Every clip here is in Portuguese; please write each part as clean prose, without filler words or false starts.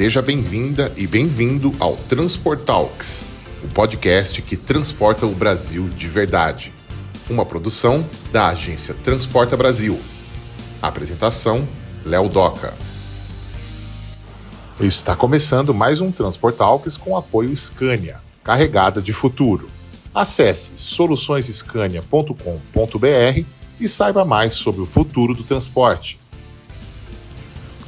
Seja bem-vinda e bem-vindo ao Transport Talks, o podcast que transporta o Brasil de verdade. Uma produção da agência Transporta Brasil. Apresentação, Léo Doca. Está começando mais um Transport Talks com apoio Scania, carregada de futuro. Acesse soluçõesscania.com.br e saiba mais sobre o futuro do transporte.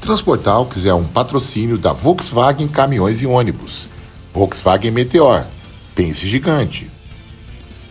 Transport Talks é um patrocínio da Volkswagen Caminhões e Ônibus, Volkswagen Meteor, pense gigante.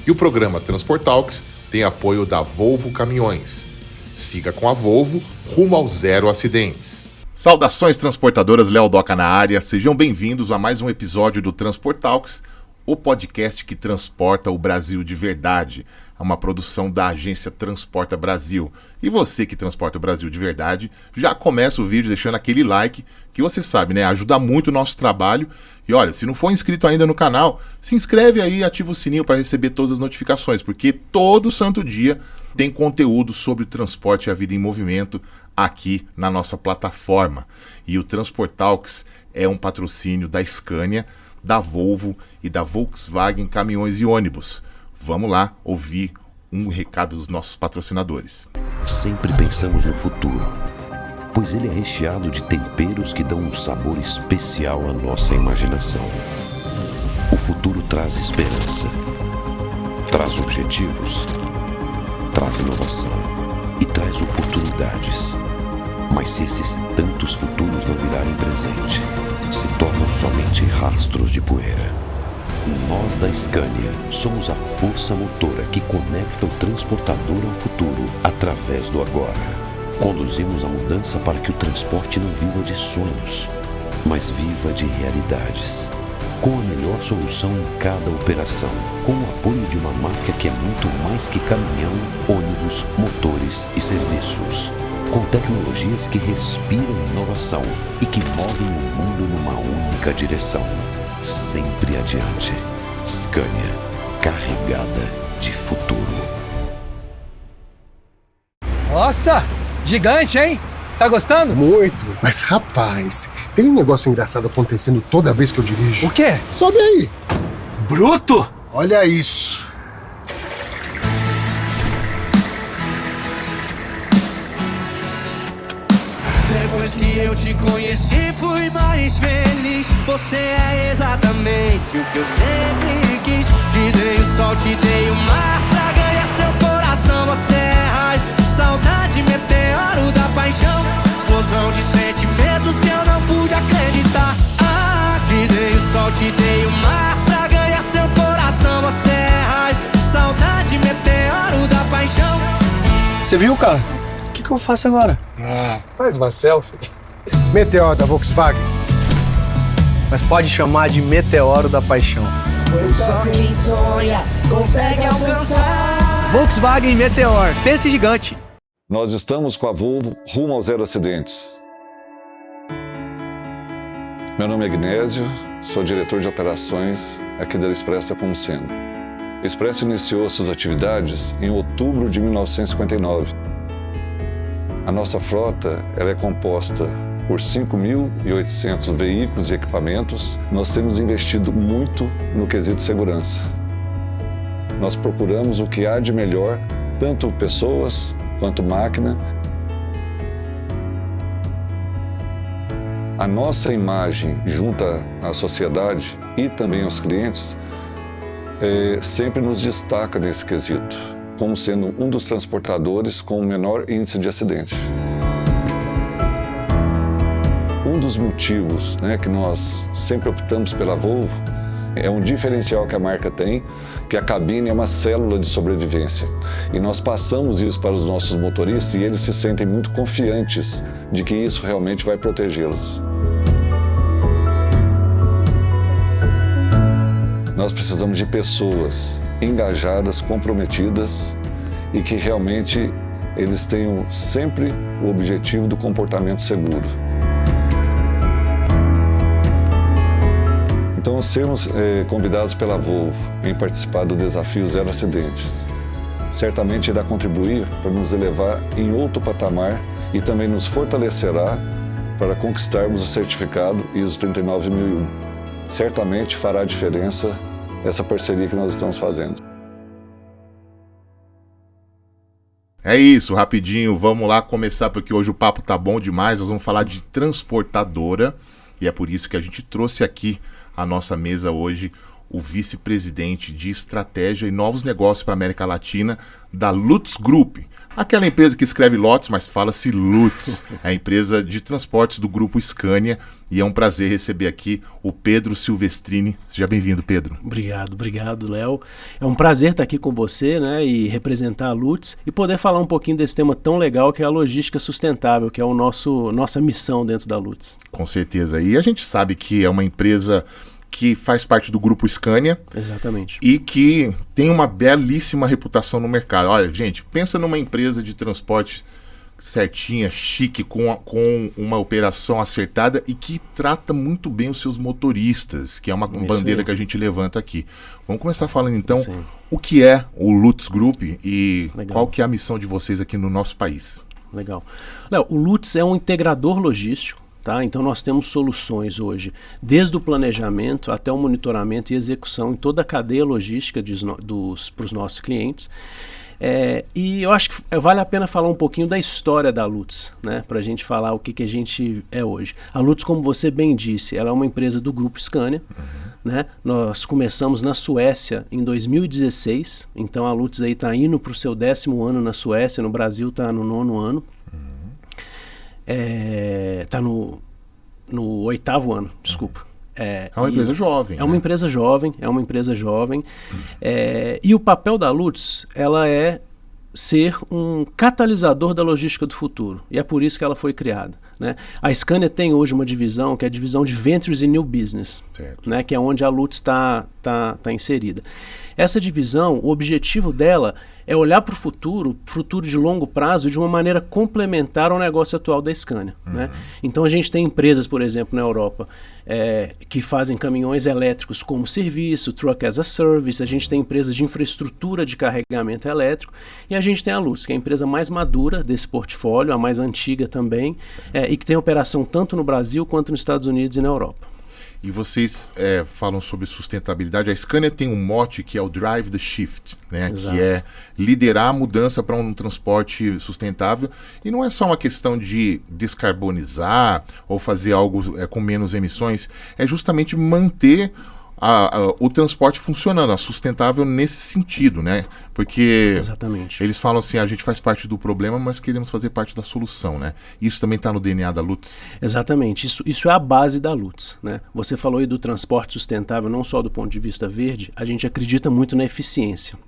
E o programa Transport Talks tem apoio da Volvo Caminhões. Siga com a Volvo rumo ao zero acidentes. Saudações transportadoras, Léo Doca na área, sejam bem-vindos a mais um episódio do Transport Talks, o podcast que transporta o Brasil de verdade. É uma produção da agência Transporta Brasil. E você que transporta o Brasil de verdade, já começa o vídeo deixando aquele like, que você sabe, né? Ajuda muito o nosso trabalho. E olha, se não for inscrito ainda no canal, se inscreve aí e ativa o sininho para receber todas as notificações, porque todo santo dia tem conteúdo sobre o transporte e a vida em movimento aqui na nossa plataforma. E o Transport Talks é um patrocínio da Scania, da Volvo e da Volkswagen Caminhões e Ônibus. Vamos lá ouvir um recado dos nossos patrocinadores. Sempre pensamos no futuro, pois ele é recheado de temperos que dão um sabor especial à nossa imaginação. O futuro traz esperança, traz objetivos, traz inovação e traz oportunidades. Mas se esses tantos futuros não virarem presente, se tornam somente rastros de poeira. Nós da Scania somos a força motora que conecta o transportador ao futuro através do agora. Conduzimos a mudança para que o transporte não viva de sonhos, mas viva de realidades. Com a melhor solução em cada operação, com o apoio de uma marca que é muito mais que caminhão, ônibus, motores e serviços. Com tecnologias que respiram inovação e que movem o mundo numa única direção. Sempre adiante. Scania, carregada de futuro. Nossa, gigante, hein? Tá gostando? Muito, mas rapaz, tem um negócio engraçado acontecendo toda vez que eu dirijo. O quê? Sobe aí. Bruto! Olha isso. Depois que eu te conheci, fui mais feliz. Você é exatamente o que eu sempre quis. Te dei o sol, te dei o mar pra ganhar seu coração. Você é raio, saudade, meteoro da paixão. Explosão de sentimentos que eu não pude acreditar. Te dei o sol, te dei o mar pra ganhar seu coração. Você é raio, saudade, meteoro da paixão. Você viu, cara? O que eu faço agora? Faz uma selfie. Meteor da Volkswagen. Mas pode chamar de Meteoro da Paixão. Só quem sonha consegue alcançar. Volkswagen Meteor, pense gigante. Nós estamos com a Volvo rumo ao zero acidentes. Meu nome é Ignésio, sou diretor de operações aqui da Express Nepomuceno. A Express iniciou suas atividades em outubro de 1959. A nossa frota ela é composta por 5.800 veículos e equipamentos. Nós temos investido muito no quesito segurança. Nós procuramos o que há de melhor, tanto pessoas quanto máquina. A nossa imagem junto à sociedade e também aos clientes sempre nos destaca nesse quesito, como sendo um dos transportadores com o menor índice de acidente. Um dos motivos, que nós sempre optamos pela Volvo é um diferencial que a marca tem, que a cabine é uma célula de sobrevivência. E nós passamos isso para os nossos motoristas e eles se sentem muito confiantes de que isso realmente vai protegê-los. Nós precisamos de pessoas engajadas, comprometidas e que realmente eles tenham sempre o objetivo do comportamento seguro. Então, sermos convidados pela Volvo em participar do desafio Zero Acidentes, certamente irá contribuir para nos elevar em outro patamar e também nos fortalecerá para conquistarmos o certificado ISO 39001. Certamente fará diferença essa parceria que nós estamos fazendo. É isso, rapidinho, vamos lá começar, porque hoje o papo tá bom demais. Nós vamos falar de transportadora e é por isso que a gente trouxe aqui à nossa mesa hoje o vice-presidente de estratégia e novos negócios para a América Latina da Lutz Group. Aquela empresa que escreve Lotus, mas fala-se Lutz, é a empresa de transportes do grupo Scania, e é um prazer receber aqui o Pedro Silvestrini. Seja bem-vindo, Pedro. Obrigado, Léo. É um prazer estar aqui com você, né, e representar a Lutz e poder falar um pouquinho desse tema tão legal que é a logística sustentável, que é nossa missão dentro da Lutz. Com certeza. E a gente sabe que é uma empresa que faz parte do grupo Scania. Exatamente. E que tem uma belíssima reputação no mercado. Olha, gente, pensa numa empresa de transporte certinha, chique, com uma operação acertada e que trata muito bem os seus motoristas, que é uma bandeira que a gente levanta aqui. Vamos começar falando então o que é o Lutz Group e qual que é a missão de vocês aqui no nosso país. Legal. Léo, o Lutz é um integrador logístico. Tá? Então nós temos soluções hoje, desde o planejamento até o monitoramento e execução em toda a cadeia logística para os nossos clientes. E eu acho que vale a pena falar um pouquinho da história da Lutz, né? Para a gente falar o que a gente é hoje. A Lutz, como você bem disse, ela é uma empresa do grupo Scania. Né? Nós começamos na Suécia em 2016, então a Lutz está indo para o seu 10º ano na Suécia, no Brasil está no 9º ano. Está no 8º ano, desculpa. É uma empresa jovem. É uma empresa jovem. E o papel da Lutz, ela é ser um catalisador da logística do futuro. E é por isso que ela foi criada. Né? A Scania tem hoje uma divisão, que é a divisão de Ventures e New Business, né? Que é onde a Lutz está inserida. Essa divisão, o objetivo dela é olhar para o futuro de longo prazo, de uma maneira complementar ao negócio atual da Scania. Né? Então a gente tem empresas, por exemplo, na Europa, que fazem caminhões elétricos como serviço, Truck as a Service, a gente tem empresas de infraestrutura de carregamento elétrico, e a gente tem a Lutz, que é a empresa mais madura desse portfólio, a mais antiga também, e que tem operação tanto no Brasil quanto nos Estados Unidos e na Europa. E vocês falam sobre sustentabilidade. A Scania tem um mote que é o Drive the Shift, né? Que é liderar a mudança para um transporte sustentável. E não é só uma questão de descarbonizar ou fazer algo com menos emissões, é justamente manter o transporte funcionando, a sustentável nesse sentido, né? Porque eles falam assim, a gente faz parte do problema, mas queremos fazer parte da solução, né? Isso também está no DNA da Lutz? Exatamente, isso é a base da Lutz, né? Você falou aí do transporte sustentável, não só do ponto de vista verde, a gente acredita muito na eficiência.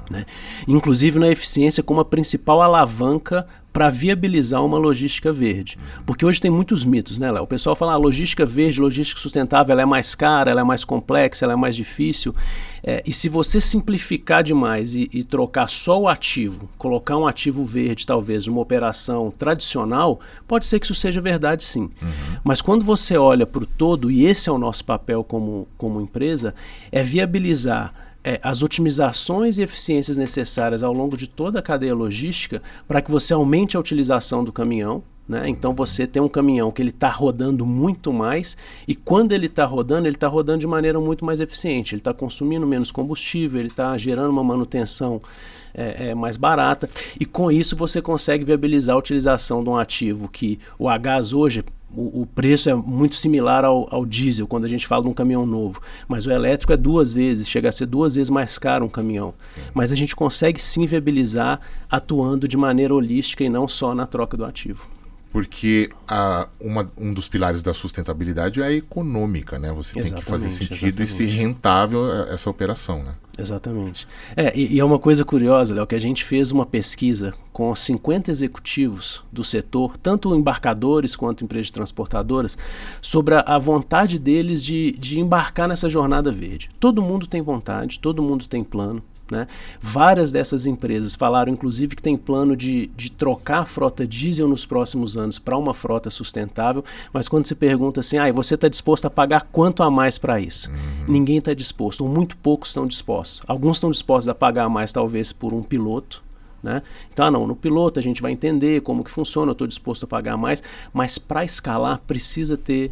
Né? Inclusive na eficiência como a principal alavanca para viabilizar uma logística verde. Porque hoje tem muitos mitos, né, Léo? O pessoal fala, logística verde, logística sustentável, ela é mais cara, ela é mais complexa, ela é mais difícil. E se você simplificar demais e trocar só o ativo, colocar um ativo verde, talvez, numa operação tradicional, pode ser que isso seja verdade, sim. Mas quando você olha para o todo, e esse é o nosso papel como empresa, é viabilizar as otimizações e eficiências necessárias ao longo de toda a cadeia logística para que você aumente a utilização do caminhão. Né? Então você tem um caminhão que ele está rodando muito mais e quando ele está rodando de maneira muito mais eficiente. Ele está consumindo menos combustível, ele está gerando uma manutenção mais barata e com isso você consegue viabilizar a utilização de um ativo que o a gás hoje, o preço é muito similar ao diesel quando a gente fala de um caminhão novo, mas o elétrico chega a ser 2 vezes mais caro um caminhão. Mas a gente consegue sim viabilizar atuando de maneira holística e não só na troca do ativo. Porque um dos pilares da sustentabilidade é a econômica, né? Você tem que fazer sentido e ser rentável essa operação, né? Exatamente. E é uma coisa curiosa, Léo, que a gente fez uma pesquisa com 50 executivos do setor, tanto embarcadores quanto empresas transportadoras, sobre a vontade deles de embarcar nessa jornada verde. Todo mundo tem vontade, todo mundo tem plano. Né? Várias dessas empresas falaram, inclusive, que tem plano de trocar a frota diesel nos próximos anos para uma frota sustentável, mas quando se pergunta assim, você está disposto a pagar quanto a mais para isso? Ninguém está disposto, ou muito poucos estão dispostos. Alguns estão dispostos a pagar mais, talvez, por um piloto, né? Então, não, no piloto a gente vai entender como que funciona, eu estou disposto a pagar mais, mas para escalar precisa ter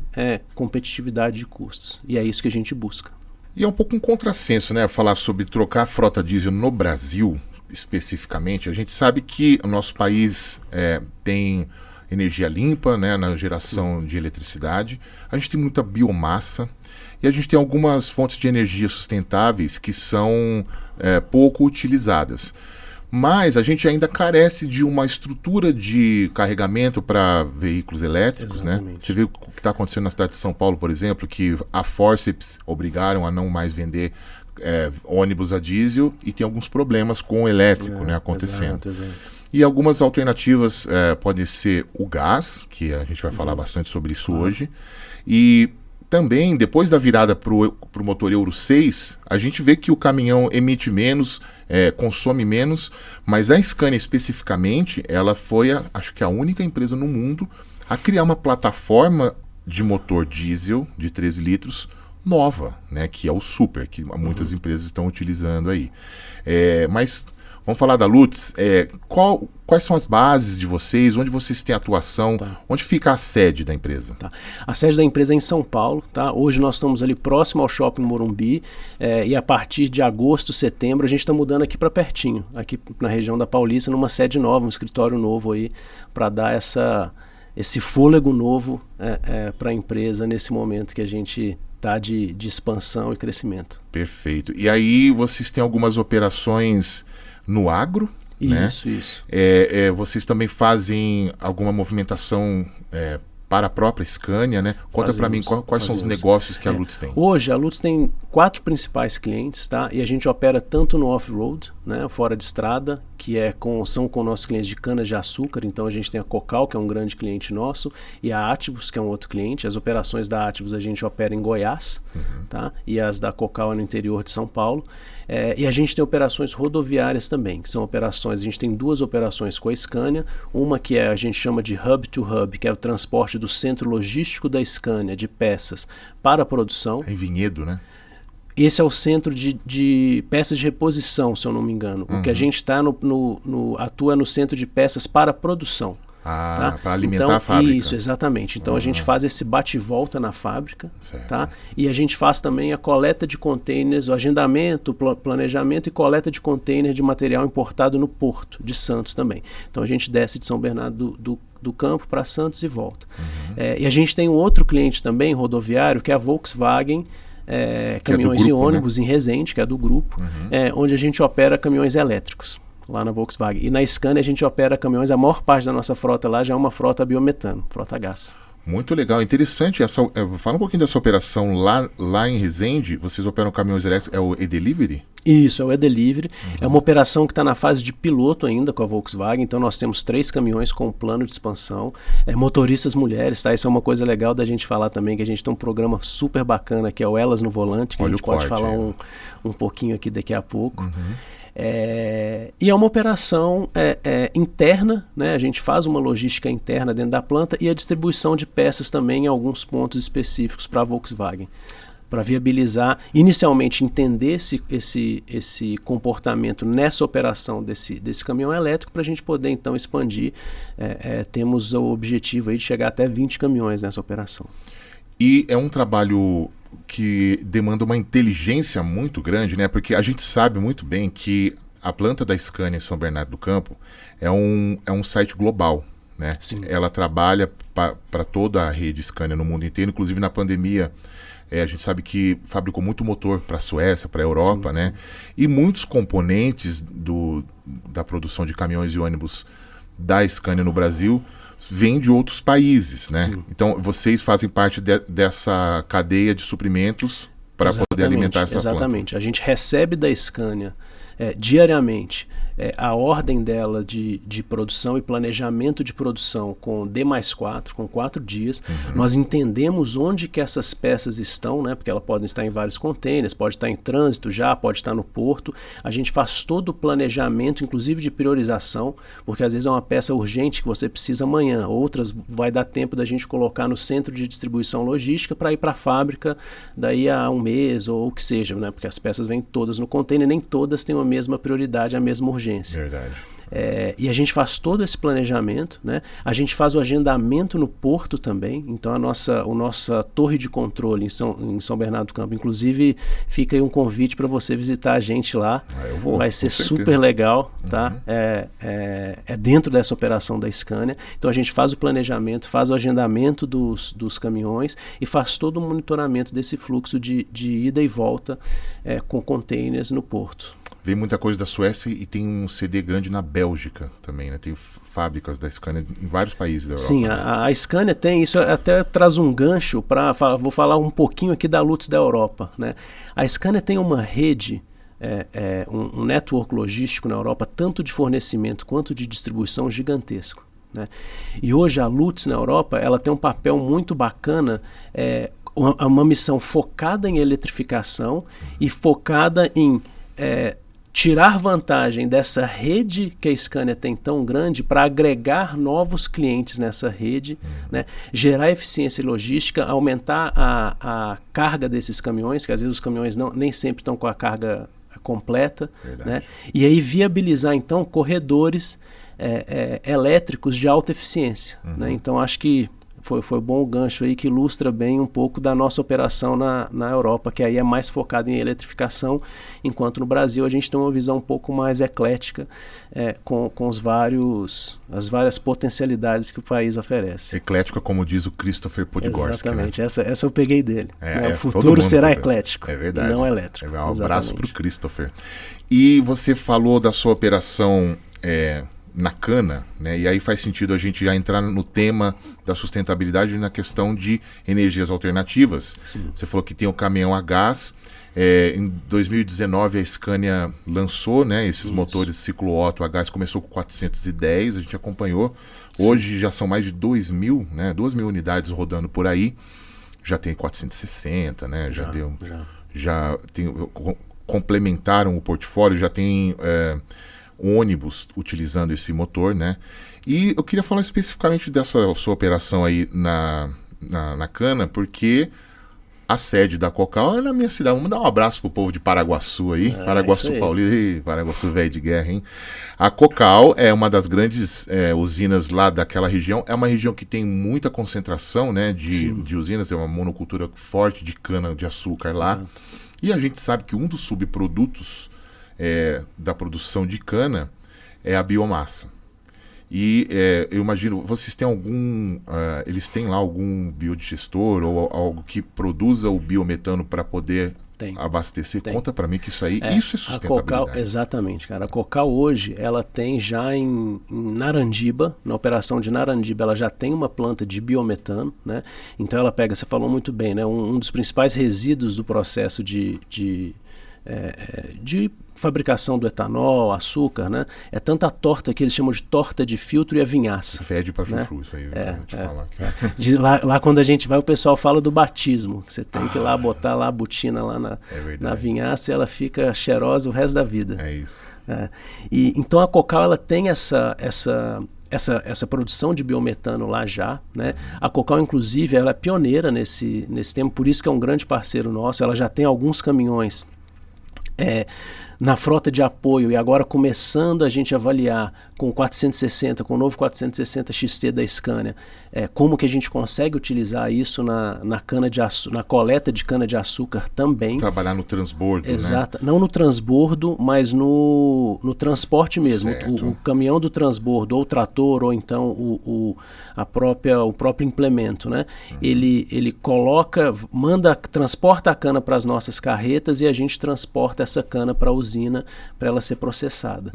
competitividade de custos. E é isso que a gente busca. E é um pouco um contrassenso, né? Falar sobre trocar a frota diesel no Brasil, especificamente. A gente sabe que o nosso país tem energia limpa, né, na geração de eletricidade. A gente tem muita biomassa e a gente tem algumas fontes de energia sustentáveis que são pouco utilizadas. Mas a gente ainda carece de uma estrutura de carregamento para veículos elétricos, né? Você viu o que está acontecendo na cidade de São Paulo, por exemplo, que a Forceps obrigaram a não mais vender ônibus a diesel e tem alguns problemas com o elétrico, né, acontecendo. Exato. E algumas alternativas podem ser o gás, que a gente vai falar bastante sobre isso hoje, e também, depois da virada para o motor Euro 6, a gente vê que o caminhão emite menos, consome menos, mas a Scania especificamente, ela foi, acho que a única empresa no mundo a criar uma plataforma de motor diesel de 13 litros nova, né, que é o Super, que muitas empresas estão utilizando aí. Mas vamos falar da Lutz. Quais são as bases de vocês? Onde vocês têm atuação? Onde fica a sede da empresa? A sede da empresa é em São Paulo. Hoje nós estamos ali próximo ao Shopping Morumbi e a partir de agosto, setembro, a gente está mudando aqui para pertinho, aqui na região da Paulista, numa sede nova, um escritório novo aí, para dar esse fôlego novo para a empresa nesse momento que a gente está de expansão e crescimento. Perfeito. E aí vocês têm algumas operações no agro, né? Isso. Vocês também fazem alguma movimentação para a própria Scania, né? Conta para mim quais são os negócios que a Lutz tem. Hoje a Lutz tem 4 principais clientes, tá? E a gente opera tanto no off-road, né? Fora de estrada, que são com nossos clientes de cana-de-açúcar. Então a gente tem a Cocal, que é um grande cliente nosso, e a Ativus, que é um outro cliente. As operações da Ativus a gente opera em Goiás, tá? E as da Cocal é no interior de São Paulo. E a gente tem operações rodoviárias também, que são operações, a gente tem 2 operações com a Scania, uma que a gente chama de Hub to Hub, que é o transporte do centro logístico da Scania de peças para a produção. Em Vinhedo, né? Esse é o centro de peças de reposição, se eu não me engano. O que a gente está atua no centro de peças para produção. Para alimentar a fábrica. Isso, exatamente. Então a gente faz esse bate-volta na fábrica, tá? E a gente faz também a coleta de containers, o agendamento, planejamento e coleta de container de material importado no Porto de Santos também. Então a gente desce de São Bernardo do Campo para Santos e volta. E a gente tem um outro cliente também, rodoviário, que é a Volkswagen, caminhões e ônibus, né? Em Resende, que é do grupo, onde a gente opera caminhões elétricos lá na Volkswagen. E na Scania a gente opera caminhões, a maior parte da nossa frota lá já é uma frota biometano, frota a gás. Muito legal, interessante. Fala um pouquinho dessa operação lá em Resende. Vocês operam caminhões elétricos, é o e-Delivery? Isso, é o e-Delivery. É uma operação que está na fase de piloto ainda com a Volkswagen. Então nós temos 3 caminhões com plano de expansão, motoristas mulheres, tá? Isso é uma coisa legal da gente falar também, que a gente tem um programa super bacana que é o Elas no Volante, que a gente pode falar um pouquinho aqui daqui a pouco. E é uma operação interna, né? A gente faz uma logística interna dentro da planta e a distribuição de peças também em alguns pontos específicos para a Volkswagen, para viabilizar, inicialmente entender esse comportamento nessa operação desse caminhão elétrico, para a gente poder então expandir. Temos o objetivo aí de chegar até 20 caminhões nessa operação. E é um trabalho que demanda uma inteligência muito grande, né? Porque a gente sabe muito bem que a planta da Scania em São Bernardo do Campo é um site global, né? Sim. Ela trabalha para toda a rede Scania no mundo inteiro, inclusive na pandemia. A gente sabe que fabricou muito motor para a Suécia, para a Europa, né? E muitos componentes da produção de caminhões e ônibus da Scania no Brasil vêm de outros países, né? Sim. Então, vocês fazem parte dessa cadeia de suprimentos para poder alimentar essa planta. Exatamente. A gente recebe da Scania diariamente a ordem dela de produção e planejamento de produção com D+4, com 4 dias. Nós entendemos onde que essas peças estão, né? Porque elas podem estar em vários containers, pode estar em trânsito já, pode estar no porto. A gente faz todo o planejamento, inclusive de priorização, porque às vezes é uma peça urgente que você precisa amanhã, outras vai dar tempo da gente colocar no centro de distribuição logística para ir para a fábrica daí a um mês ou o que seja, né? Porque as peças vêm todas no container, nem todas têm a mesma prioridade, a mesma urgência. Verdade. E a gente faz todo esse planejamento, né? A gente faz o agendamento no porto também, então a nossa torre de controle em São Bernardo do Campo, inclusive fica aí um convite para você visitar a gente lá. Eu vou, vai ser super legal, tá? É dentro dessa operação da Scania, então a gente faz o planejamento, faz o agendamento dos caminhões e faz todo o monitoramento desse fluxo de ida e volta com containers no porto. Vem muita coisa da Suécia e tem um CD grande na Bélgica também, né? Tem fábricas da Scania em vários países da Europa. Sim, a Scania tem, isso até traz um gancho para, vou falar um pouquinho aqui da Lutz da Europa, né? A Scania tem uma rede, um network logístico na Europa, tanto de fornecimento quanto de distribuição gigantesco, né? E hoje a Lutz na Europa, ela tem um papel muito bacana, uma missão focada em eletrificação e focada em tirar vantagem dessa rede que a Scania tem tão grande para agregar novos clientes nessa rede, né? Gerar eficiência logística, aumentar a carga desses caminhões, que às vezes os caminhões nem sempre estão com a carga completa, né? E aí viabilizar então corredores elétricos de alta eficiência, né? Então acho que foi bom o gancho aí, que ilustra bem um pouco da nossa operação na Europa, que aí é mais focada em eletrificação, enquanto no Brasil a gente tem uma visão um pouco mais eclética, com as várias potencialidades que o país oferece. Eclética, como diz o Christopher Podgorski. Exatamente, né? essa eu peguei dele. O todo futuro mundo será eclético, verdade. não elétrico. Um abraço para o Christopher. E você falou da sua operação na cana, né? E aí faz sentido a gente já entrar no tema da sustentabilidade na questão de energias alternativas. Sim. Você falou que tem o caminhão a gás. Em 2019 a Scania lançou, né, esses motores ciclo Otto a gás, começou com 410, a gente acompanhou. Hoje já são mais de 2.000, né, 2.000 unidades rodando por aí. Já tem 460, né? Já complementaram o portfólio, já tem ônibus utilizando esse motor, né? E eu queria falar especificamente dessa sua operação aí na cana, porque a sede da Cocal é na minha cidade. Vamos dar um abraço pro povo de Paraguaçu aí. Paraguaçu Paulista, Paraguaçu velho de guerra, hein? A Cocal é uma das grandes usinas lá daquela região. É uma região que tem muita concentração, né, de usinas, é uma monocultura forte de cana de açúcar lá. Exato. E a gente sabe que um dos subprodutos da produção de cana é a biomassa. E eu imagino, vocês têm eles têm lá algum biodigestor ou algo que produza o biometano para poder abastecer? Tem. Conta para mim que isso é sustentabilidade. A Cocal, exatamente, cara. A Cocal hoje, ela tem já em Narandiba, na operação de Narandiba, ela já tem uma planta de biometano, né? Então ela pega, você falou muito bem, né? Um dos principais resíduos do processo de fabricação do etanol, açúcar, né? É tanta a torta que eles chamam de torta de filtro e a vinhaça. Fede pra chuchu, né? Isso aí, falar. Lá quando a gente vai, o pessoal fala do batismo, que você tem que ir lá botar lá a botina lá na vinhaça e ela fica cheirosa o resto da vida. É isso. E então a Cocal, ela tem essa produção de biometano lá já, né? A Cocal, inclusive, ela é pioneira nesse tema, por isso que é um grande parceiro nosso. Ela já tem alguns caminhões na frota de apoio, e agora começando a gente avaliar com o 460, com o novo 460 XT da Scania, como que a gente consegue utilizar isso na coleta de cana-de-açúcar também. Trabalhar no transbordo, exato, né? Não no transbordo, mas no transporte mesmo. O caminhão do transbordo, ou o trator, ou então o próprio implemento, né? Ele transporta a cana para as nossas carretas e a gente transporta essa cana para a usina para ela ser processada.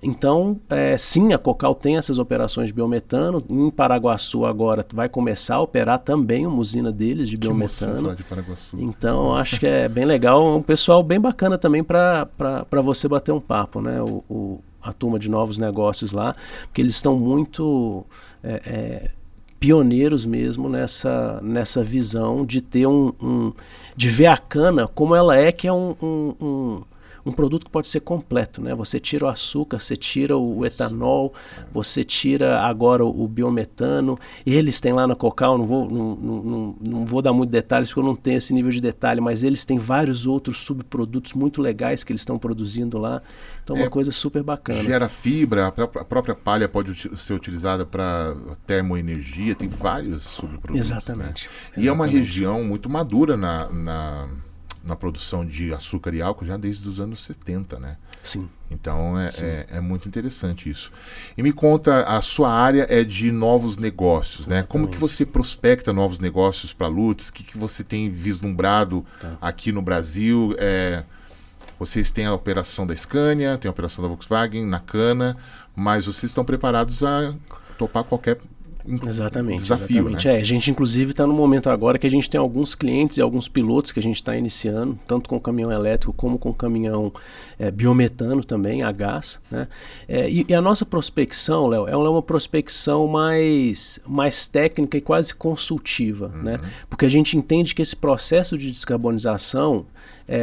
Então, sim, a Cocal tem essas operações de biometano. Em Paraguaçu agora vai começar a operar também uma usina deles de biometano. De Paraguaçu. Então, acho que é bem legal. É um pessoal bem bacana também para você bater um papo, né? A turma de novos negócios lá, porque eles estão muito pioneiros mesmo nessa visão de ter de ver a cana como ela que é um um produto que pode ser completo, né? Você tira o açúcar, você tira o etanol, você tira agora o biometano. Eles têm lá na Cocal, não vou dar muito detalhes porque eu não tenho esse nível de detalhe, mas eles têm vários outros subprodutos muito legais que eles estão produzindo lá. Então é uma coisa super bacana. Gera fibra, a própria palha pode ser utilizada para termoenergia, tem vários subprodutos. Exatamente. Né? E é uma região muito madura na produção de açúcar e álcool já desde os anos 70, né? Sim. Então é muito interessante isso. E me conta, a sua área é de novos negócios, né? Como que você prospecta novos negócios para a Lutz? O que você tem vislumbrado aqui no Brasil? Vocês têm a operação da Scania, tem a operação da Volkswagen, na Cana, mas vocês estão preparados a topar qualquer desafio, né? A gente inclusive está no momento agora que a gente tem alguns clientes e alguns pilotos que a gente está iniciando, tanto com caminhão elétrico como com caminhão biometano também, a gás, né? E a nossa prospecção, Léo, ela é uma prospecção mais técnica e quase consultiva, né? Porque a gente entende que esse processo de descarbonização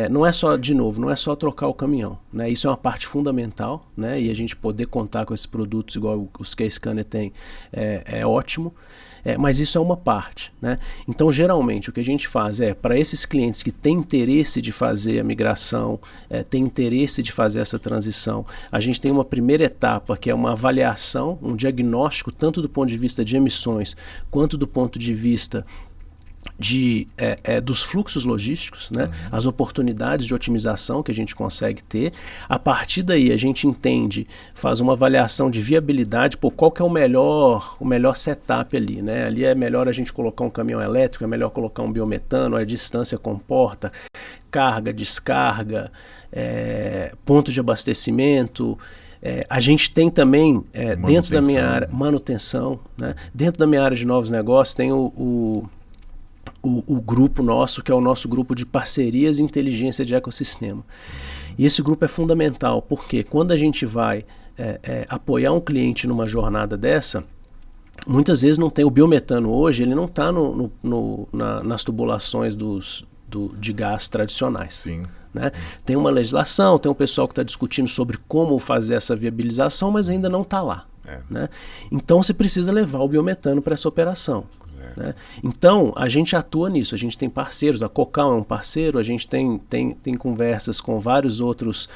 não é só, de novo, não é só trocar o caminhão, né? Isso é uma parte fundamental, né? E a gente poder contar com esses produtos igual os que a Scania tem é ótimo, mas isso é uma parte, né? Então, geralmente, o que a gente faz para esses clientes que têm interesse de fazer a migração, têm interesse de fazer essa transição, a gente tem uma primeira etapa que é uma avaliação, um diagnóstico, tanto do ponto de vista de emissões, quanto do ponto de vista dos fluxos logísticos, né? As oportunidades de otimização que a gente consegue ter. A partir daí a gente entende, faz uma avaliação de viabilidade, qual que é o melhor setup ali, né? Ali é melhor a gente colocar um caminhão elétrico, é melhor colocar um biometano, a distância comporta, carga, descarga, ponto de abastecimento. A gente tem também, dentro da minha área, manutenção, né? Dentro da minha área de novos negócios tem o grupo nosso, que é o nosso grupo de parcerias e inteligência de ecossistema. E esse grupo é fundamental, porque quando a gente vai apoiar um cliente numa jornada dessa, muitas vezes não tem o biometano hoje, ele não está nas tubulações de gás tradicionais. Sim. Né? Tem uma legislação, tem um pessoal que está discutindo sobre como fazer essa viabilização, mas ainda não está lá. Né? Então você precisa levar o biometano para essa operação. Né? Então, a gente atua nisso, a gente tem parceiros, a Cocal é um parceiro, a gente tem conversas com vários outros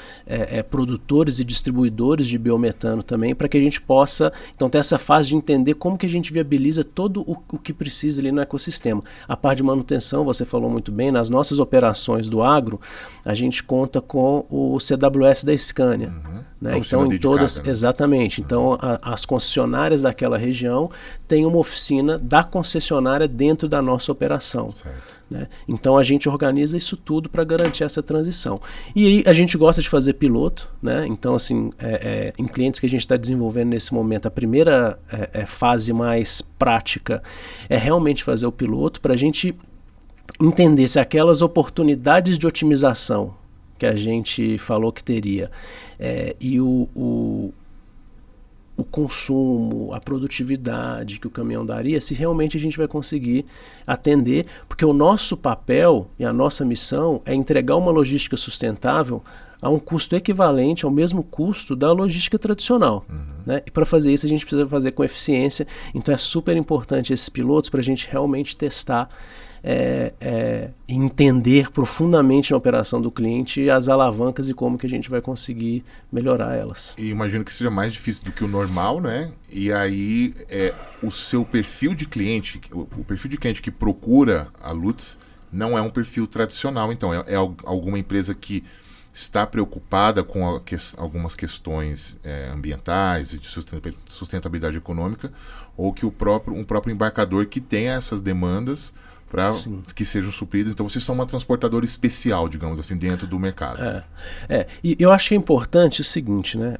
produtores e distribuidores de biometano também, para que a gente possa, então, ter essa fase de entender como que a gente viabiliza todo o que precisa ali no ecossistema. A parte de manutenção, você falou muito bem, nas nossas operações do agro, a gente conta com o CWS da Scania. Né? Então, em todas, né? Exatamente. Então, as concessionárias daquela região têm uma oficina da concessionária dentro da nossa operação. Né? Então, a gente organiza isso tudo para garantir essa transição. E aí, a gente gosta de fazer piloto, né? Então, assim, em clientes que a gente está desenvolvendo nesse momento, a primeira fase mais prática é realmente fazer o piloto para a gente entender se aquelas oportunidades de otimização que a gente falou que teria e o consumo, a produtividade que o caminhão daria, se realmente a gente vai conseguir atender, porque o nosso papel e a nossa missão é entregar uma logística sustentável a um custo equivalente ao mesmo custo da logística tradicional. Né? E para fazer isso a gente precisa fazer com eficiência, então é super importante esses pilotos para a gente realmente testar entender profundamente na operação do cliente as alavancas e como que a gente vai conseguir melhorar elas. E imagino que seja mais difícil do que o normal, né? E aí o seu perfil de cliente, o perfil de cliente que procura a Lutz não é um perfil tradicional, então é alguma empresa que está preocupada com algumas questões ambientais e de sustentabilidade econômica, ou que um próprio embarcador que tenha essas demandas para que sejam supridas. Então vocês são uma transportadora especial, digamos assim, dentro do mercado. E eu acho que é importante o seguinte, né?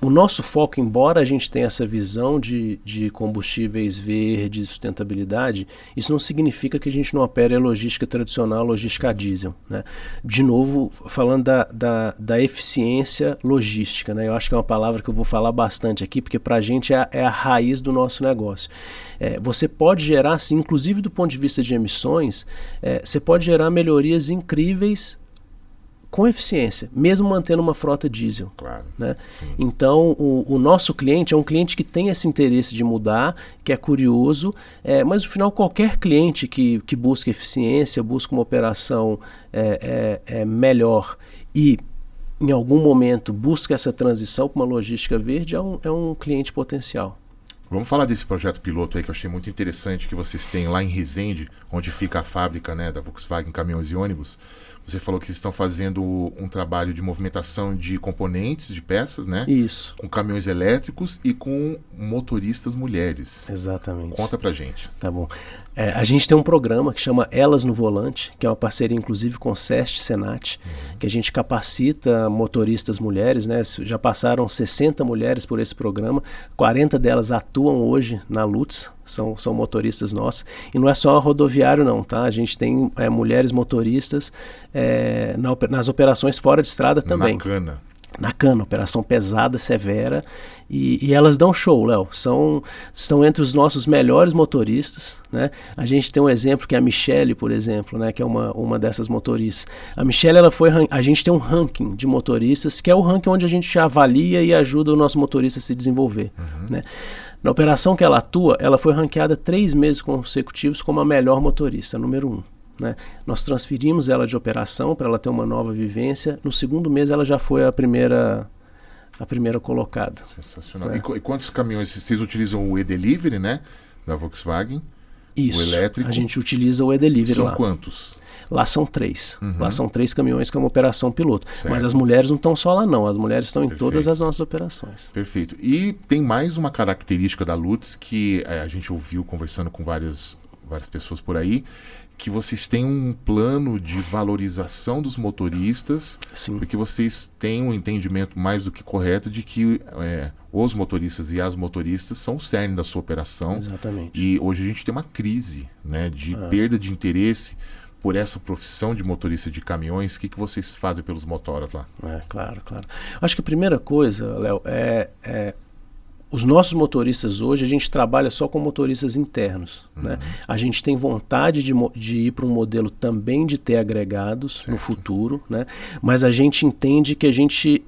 O nosso foco, embora a gente tenha essa visão de combustíveis verdes, sustentabilidade, isso não significa que a gente não opere a logística tradicional, a logística a diesel. Né? De novo, falando da eficiência logística, né? Eu acho que é uma palavra que eu vou falar bastante aqui, porque para a gente é a raiz do nosso negócio. Você pode gerar, sim, inclusive do ponto de vista de emissões, você pode gerar melhorias incríveis com eficiência, mesmo mantendo uma frota diesel. Claro. Né? Então, o nosso cliente é um cliente que tem esse interesse de mudar, que é curioso, mas no final qualquer cliente que busca eficiência, busca uma operação melhor e em algum momento busca essa transição para uma logística verde, é um cliente potencial. Vamos falar desse projeto piloto aí que eu achei muito interessante, que vocês têm lá em Resende, onde fica a fábrica, né, da Volkswagen Caminhões e Ônibus. Você falou que estão fazendo um trabalho de movimentação de componentes, de peças, né? Isso. Com caminhões elétricos e com motoristas mulheres. Exatamente. Conta pra gente. Tá bom. A gente tem um programa que chama Elas no Volante, que é uma parceria inclusive com o SEST Senat, que a gente capacita motoristas mulheres, né? Já passaram 60 mulheres por esse programa, 40 delas atuam hoje na Lutz, são motoristas nossas, e não é só rodoviário não, tá? A gente tem mulheres motoristas nas operações fora de estrada também. Na cana, operação pesada, severa, e elas dão show, Léo. Estão entre os nossos melhores motoristas, né? A gente tem um exemplo que é a Michele, por exemplo, né? Que é uma dessas motoristas. A Michele, a gente tem um ranking de motoristas, que é o ranking onde a gente avalia e ajuda o nosso motorista a se desenvolver, né? Na operação que ela atua, ela foi ranqueada 3 meses consecutivos como a melhor motorista, número 1. Né? Nós transferimos ela de operação para ela ter uma nova vivência. No segundo mês ela já foi a primeira colocada. Sensacional. Né? E quantos caminhões? Vocês utilizam o e-Delivery, né? Da Volkswagen? Isso. O elétrico? A gente utiliza o e-Delivery lá. São quantos? Lá são 3. Lá são 3 caminhões que é uma operação piloto. Certo. Mas as mulheres não estão só lá não. As mulheres estão em Perfeito. todas as nossas operações. Perfeito. E tem mais uma característica da Lutz que a gente ouviu conversando com várias pessoas por aí, que vocês têm um plano de valorização dos motoristas. Sim. Porque vocês têm um entendimento mais do que correto de que os motoristas e as motoristas são o cerne da sua operação. Exatamente. E hoje a gente tem uma crise, né, de perda de interesse por essa profissão de motorista de caminhões. O que vocês fazem pelos motoras lá? Claro. Acho que a primeira coisa, Léo, os nossos motoristas hoje, a gente trabalha só com motoristas internos. Né? A gente tem vontade de ir para um modelo também de ter agregados no futuro, né? Mas a gente entende que a gente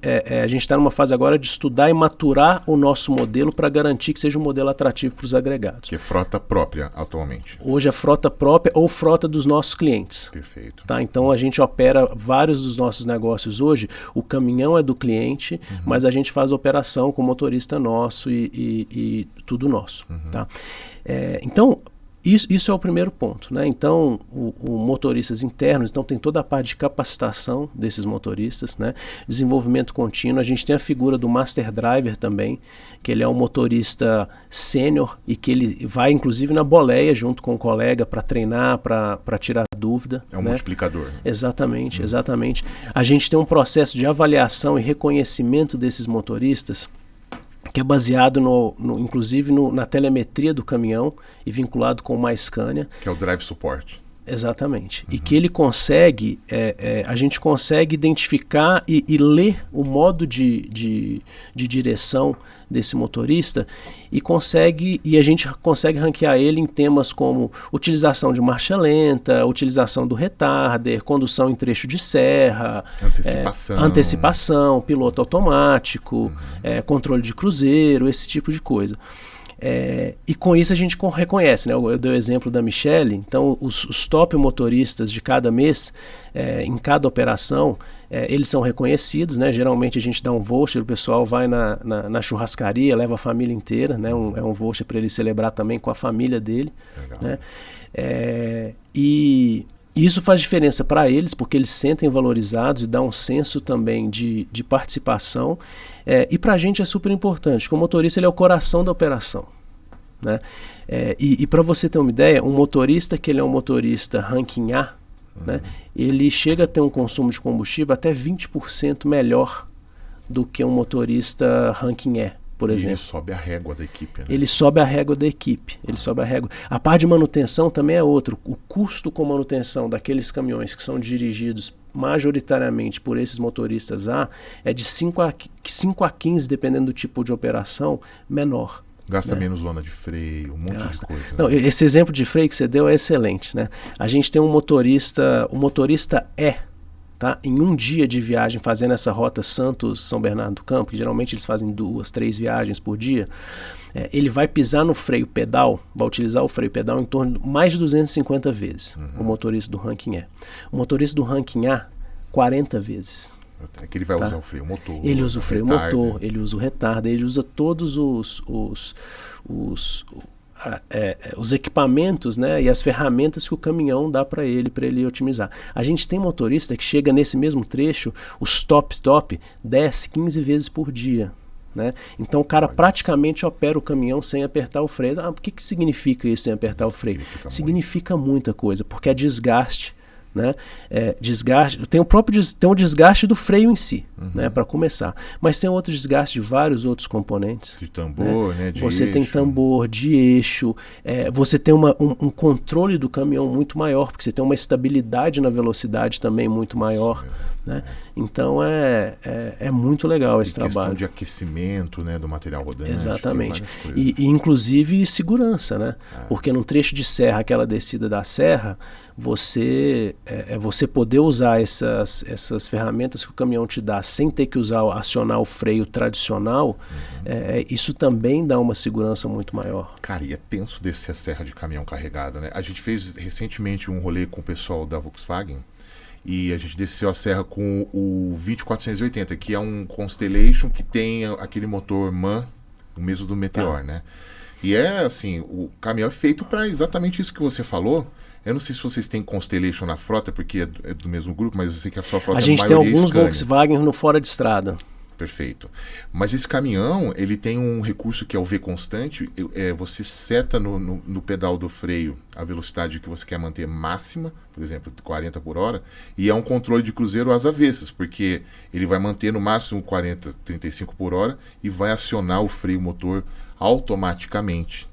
está numa fase agora de estudar e maturar o nosso modelo para garantir que seja um modelo atrativo para os agregados. Que é frota própria atualmente. Hoje é frota própria ou frota dos nossos clientes. Perfeito. Tá? Então a gente opera vários dos nossos negócios hoje, o caminhão é do cliente, mas a gente faz operação com o motorista nosso e tudo nosso. Tá? Então, isso é o primeiro ponto. Né? Então, motoristas internos, então tem toda a parte de capacitação desses motoristas, né? Desenvolvimento contínuo. A gente tem a figura do Master Driver também, que ele é um motorista sênior e que ele vai inclusive na boleia junto com o colega para treinar, para tirar dúvida. É um né? multiplicador. Né? Exatamente. A gente tem um processo de avaliação e reconhecimento desses motoristas que é baseado inclusive na telemetria do caminhão e vinculado com o MyScania. Que é o Drive Support. Exatamente. E que ele consegue, a gente consegue identificar e ler o modo de direção desse motorista e a gente consegue ranquear ele em temas como utilização de marcha lenta, utilização do retarder, condução em trecho de serra, antecipação, piloto automático, controle de cruzeiro, esse tipo de coisa. E com isso a gente reconhece, né? Eu dei o exemplo da Michele. Então os top motoristas de cada mês, em cada operação, eles são reconhecidos, né? Geralmente a gente dá um voucher, o pessoal vai na churrascaria, leva a família inteira, né? É um voucher para ele celebrar também com a família dele. Né? E isso faz diferença para eles, porque eles se sentem valorizados e dá um senso também de participação. E para a gente é super importante, porque o motorista ele é o coração da operação. Né? E para você ter uma ideia, um motorista que ele é um motorista ranking A, né? Ele chega a ter um consumo de combustível até 20% melhor do que um motorista ranking E. Por exemplo. Ele sobe a régua da equipe. Né? Ele sobe a régua da equipe. A parte de manutenção também é outro. O custo com manutenção daqueles caminhões que são dirigidos majoritariamente por esses motoristas A é de 5 a 15, dependendo do tipo de operação, menor. Gasta menos lona de freio, um monte de coisa. Não, esse exemplo de freio que você deu é excelente. Né? A gente tem o motorista E, tá? Em um dia de viagem, fazendo essa rota Santos-São Bernardo do Campo, que geralmente eles fazem 2, 3 viagens por dia, ele vai pisar no freio pedal, vai utilizar o freio pedal em torno de mais de 250 vezes, o motorista do ranking E. O motorista do ranking A, 40 vezes. É que ele vai usar o freio motor. Ele usa o freio retardo, motor, ele usa o retardo, ele usa todos os equipamentos, né, e as ferramentas que o caminhão dá para ele otimizar. A gente tem motorista que chega nesse mesmo trecho, os top 10, 15 vezes por dia. Né? Então o cara praticamente opera o caminhão sem apertar o freio. O que significa isso sem apertar o freio? Significa muita coisa, porque é desgaste. Né? Desgaste, tem um desgaste do freio em si, né, para começar, mas tem outro desgaste de vários outros componentes, de tambor, né, de você eixo. Tem tambor, de eixo, você tem um controle do caminhão muito maior, porque você tem uma estabilidade na velocidade também muito maior, né? Então é muito legal esse trabalho. Questão de aquecimento, né, do material rodante. Exatamente. E inclusive segurança, né? Porque num trecho de serra, aquela descida da serra, você poder usar essas ferramentas que o caminhão te dá sem ter que acionar o freio tradicional, isso também dá uma segurança muito maior. Cara, e é tenso descer a serra de caminhão carregado, né? A gente fez recentemente um rolê com o pessoal da Volkswagen e a gente desceu a serra com o 20480, que é um Constellation que tem aquele motor MAN, o mesmo do Meteor, né? E assim, o caminhão é feito para exatamente isso que você falou. Eu não sei se vocês têm Constellation na frota, porque é do mesmo grupo, mas eu sei que a sua frota a gente tem alguns Volkswagen no fora de estrada. Perfeito. Mas esse caminhão, ele tem um recurso que é o V constante. Você seta no pedal do freio a velocidade que você quer manter máxima, por exemplo, 40 por hora, e é um controle de cruzeiro às avessas, porque ele vai manter no máximo 40, 35 por hora e vai acionar o freio motor automaticamente.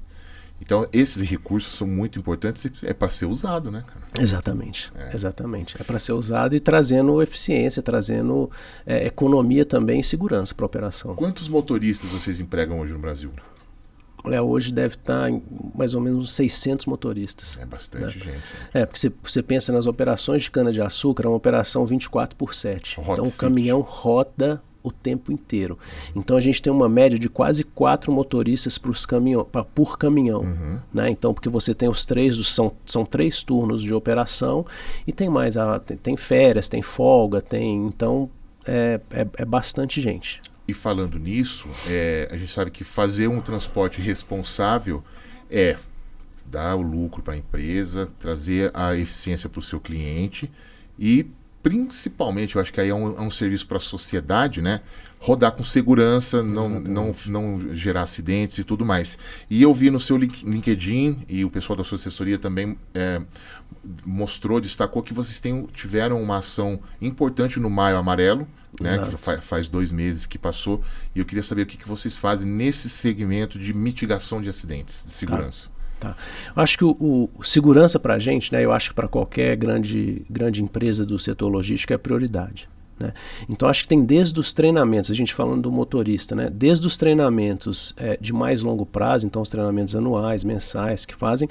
Então, esses recursos são muito importantes e é para ser usado, né, cara? Exatamente. É para ser usado e trazendo eficiência, trazendo economia também e segurança para a operação. Quantos motoristas vocês empregam hoje no Brasil? Hoje deve estar em mais ou menos uns 600 motoristas. É bastante gente. Porque você pensa nas operações de cana-de-açúcar, é uma operação 24/7. Então o caminhão roda o tempo inteiro. Então a gente tem uma média de quase 4 motoristas por caminhão. Né? Então, porque você tem os 3, são 3 turnos de operação e tem mais, tem férias, tem folga, então é bastante gente. E falando nisso, a gente sabe que fazer um transporte responsável é dar o lucro para a empresa, trazer a eficiência para o seu cliente e principalmente, eu acho que aí é um serviço para a sociedade, né? Rodar com segurança, não gerar acidentes e tudo mais. E eu vi no seu LinkedIn, e o pessoal da sua assessoria também destacou que vocês tiveram uma ação importante no Maio Amarelo, né? Que faz 2 meses que passou, e eu queria saber o que vocês fazem nesse segmento de mitigação de acidentes, de segurança. Tá. Eu acho que o segurança para a gente, né, eu acho que para qualquer grande empresa do setor logístico é prioridade. Né? Então acho que tem desde os treinamentos, a gente falando do motorista, né? Desde os treinamentos de mais longo prazo, então os treinamentos anuais, mensais que fazem,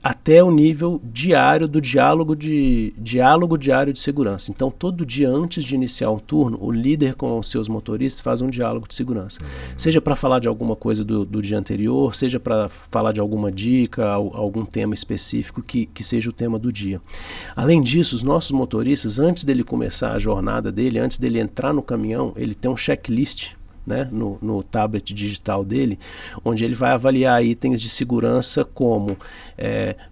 até o nível diário do diálogo diário de segurança. Então todo dia antes de iniciar um turno, o líder com os seus motoristas faz um diálogo de segurança. Seja para falar de alguma coisa do dia anterior, seja para falar de alguma dica, algum tema específico que seja o tema do dia. Além disso, os nossos motoristas, antes dele começar a jornada dele, antes dele entrar no caminhão, ele tem um checklist, né, no tablet digital dele, onde ele vai avaliar itens de segurança como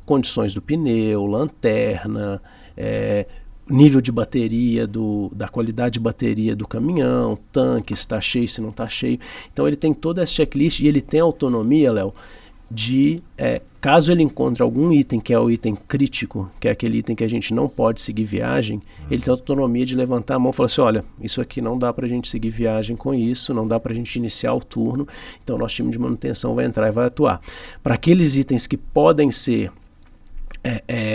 condições do pneu, lanterna, nível de bateria, da qualidade de bateria do caminhão, tanque, se está cheio, se não está cheio. Então ele tem toda essa checklist e ele tem autonomia, Léo, de caso ele encontre algum item que é o item crítico, que é aquele item que a gente não pode seguir viagem, ele tem autonomia de levantar a mão e falar assim, olha, isso aqui não dá para a gente seguir viagem com isso, não dá para a gente iniciar o turno, então nosso time de manutenção vai entrar e vai atuar. Para aqueles itens que podem ser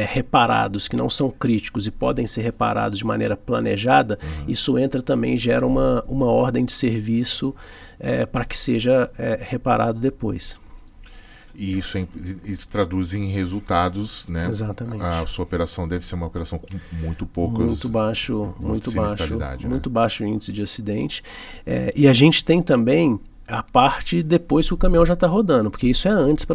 reparados, que não são críticos e podem ser reparados de maneira planejada, isso entra também e gera uma ordem de serviço para que seja reparado depois. E isso traduz em resultados, né? Exatamente. A sua operação deve ser uma operação com muito poucos... Muito baixo né? Índice de acidente. E a gente tem também a parte depois que o caminhão já está rodando, porque isso é antes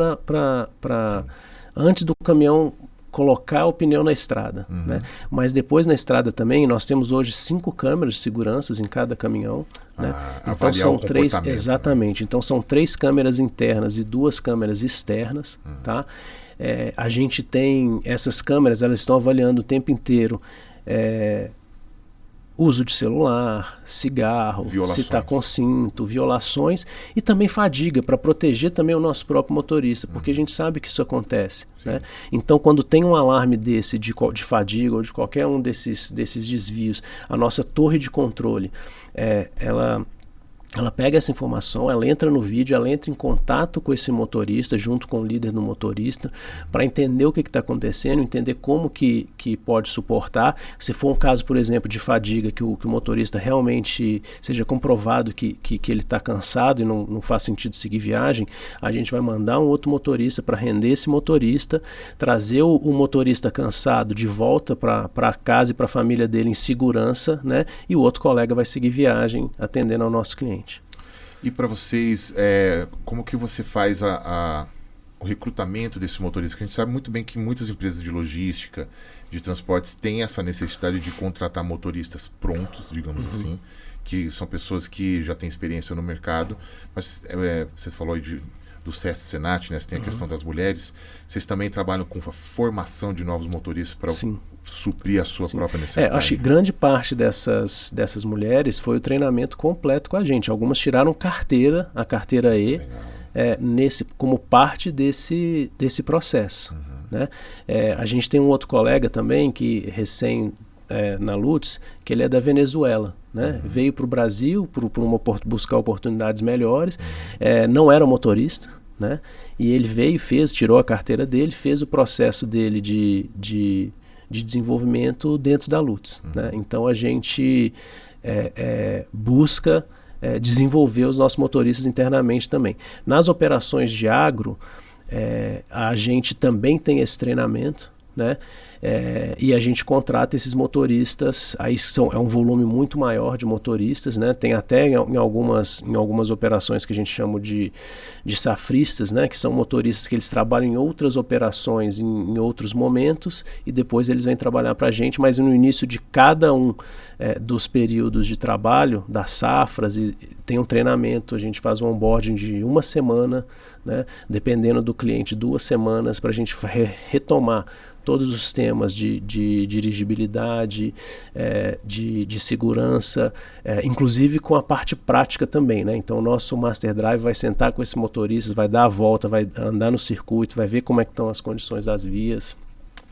antes do caminhão colocar o pneu na estrada, né? Mas depois na estrada também nós temos hoje 5 câmeras de segurança em cada caminhão, né? Então são 3, exatamente. Né? Então são 3 câmeras internas e 2 câmeras externas, tá? A gente tem essas câmeras, elas estão avaliando o tempo inteiro uso de celular, cigarro, se está com cinto, violações e também fadiga, para proteger também o nosso próprio motorista, porque a gente sabe que isso acontece. Né? Então, quando tem um alarme desse de fadiga ou de qualquer um desses desvios, a nossa torre de controle, ela pega essa informação, ela entra no vídeo, ela entra em contato com esse motorista, junto com o líder do motorista, para entender o que está acontecendo, entender como que pode suportar. Se for um caso, por exemplo, de fadiga, que o motorista realmente seja comprovado que ele está cansado e não faz sentido seguir viagem, a gente vai mandar um outro motorista para render esse motorista, trazer o motorista cansado de volta para casa e para a família dele em segurança, né? E o outro colega vai seguir viagem atendendo ao nosso cliente. E para vocês, como que você faz o recrutamento desse motorista? Porque a gente sabe muito bem que muitas empresas de logística, de transportes, têm essa necessidade de contratar motoristas prontos, digamos assim, que são pessoas que já têm experiência no mercado. Mas você falou aí do SESC Senat, né? Você tem a questão das mulheres. Vocês também trabalham com a formação de novos motoristas para suprir a sua própria necessidade? Acho que grande parte dessas mulheres foi o treinamento completo com a gente. Algumas tiraram a carteira E, como parte desse processo. Né? A gente tem um outro colega também que na Lutz, que ele é da Venezuela, né? Veio para o Brasil buscar oportunidades melhores, não era motorista, né? E ele tirou a carteira dele, fez o processo dele de desenvolvimento dentro da Lutz. Né? Então a gente busca desenvolver os nossos motoristas internamente também. Nas operações de agro, a gente também tem esse treinamento, né? E a gente contrata esses motoristas, aí é um volume muito maior de motoristas, né? Tem até em algumas operações que a gente chama de safristas, né? Que são motoristas que eles trabalham em outras operações, em outros momentos, e depois eles vêm trabalhar para a gente, mas no início de cada um dos períodos de trabalho, das safras, e tem um treinamento, a gente faz um onboarding de 1 semana, né? Dependendo do cliente, 2 semanas, para a gente retomar todos os temas de dirigibilidade, de segurança, inclusive com a parte prática também, né? Então o nosso Master Drive vai sentar com esses motoristas, vai dar a volta, vai andar no circuito, vai ver como é que estão as condições das vias.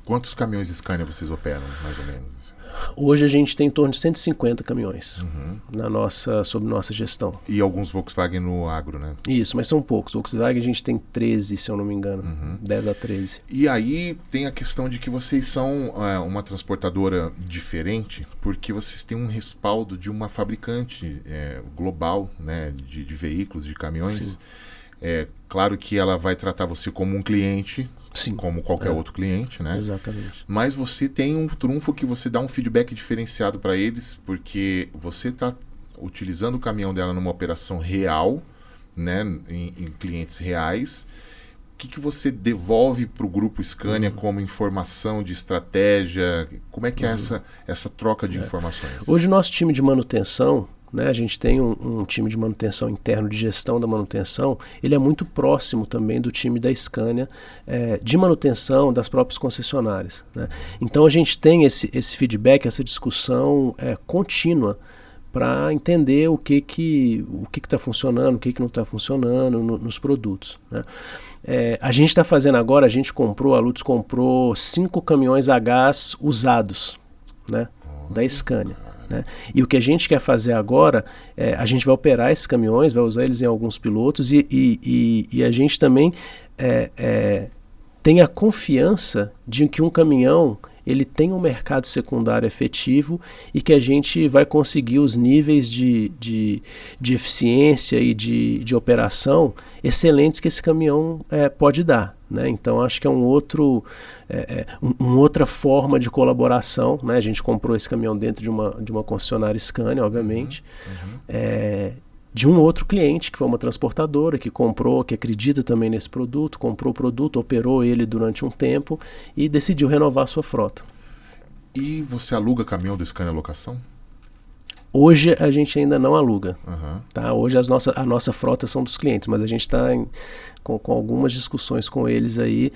Quantos caminhões Scania vocês operam, mais ou menos? Hoje a gente tem em torno de 150 caminhões sob nossa gestão. E alguns Volkswagen no agro, né? Isso, mas são poucos. Volkswagen a gente tem 13, se eu não me engano. 10 a 13. E aí tem a questão de que vocês são uma transportadora diferente, porque vocês têm um respaldo de uma fabricante global, né, de veículos, de caminhões. Claro que ela vai tratar você como um cliente, como qualquer outro cliente, né? Exatamente. Mas você tem um trunfo que você dá um feedback diferenciado para eles, porque você está utilizando o caminhão dela numa operação real, né, em clientes reais. O que você devolve para o grupo Scania como informação de estratégia? Como é que é essa troca de informações? Hoje o nosso time de manutenção, né, a gente tem um time de manutenção interno, de gestão da manutenção, ele é muito próximo também do time da Scania, de manutenção das próprias concessionárias. Né? Então a gente tem esse feedback, essa discussão contínua para entender o que está funcionando, o que não está funcionando nos produtos. Né? A gente está fazendo agora, a Lutz comprou 5 caminhões a gás usados, né, da Scania. Né? E o que a gente quer fazer agora, a gente vai operar esses caminhões, vai usar eles em alguns pilotos e a gente também tem a confiança de que um caminhão ele tem um mercado secundário efetivo e que a gente vai conseguir os níveis de eficiência e de operação excelentes que esse caminhão pode dar, né? Então acho que é uma outra forma de colaboração, né? A gente comprou esse caminhão dentro de uma concessionária Scania, obviamente, de um outro cliente, que foi uma transportadora, que comprou, que acredita também nesse produto, comprou o produto, operou ele durante um tempo e decidiu renovar a sua frota. E você aluga caminhão do Scania Locação? Hoje a gente ainda não aluga. Tá? Hoje a nossa frota são dos clientes, mas a gente está com algumas discussões com eles aí,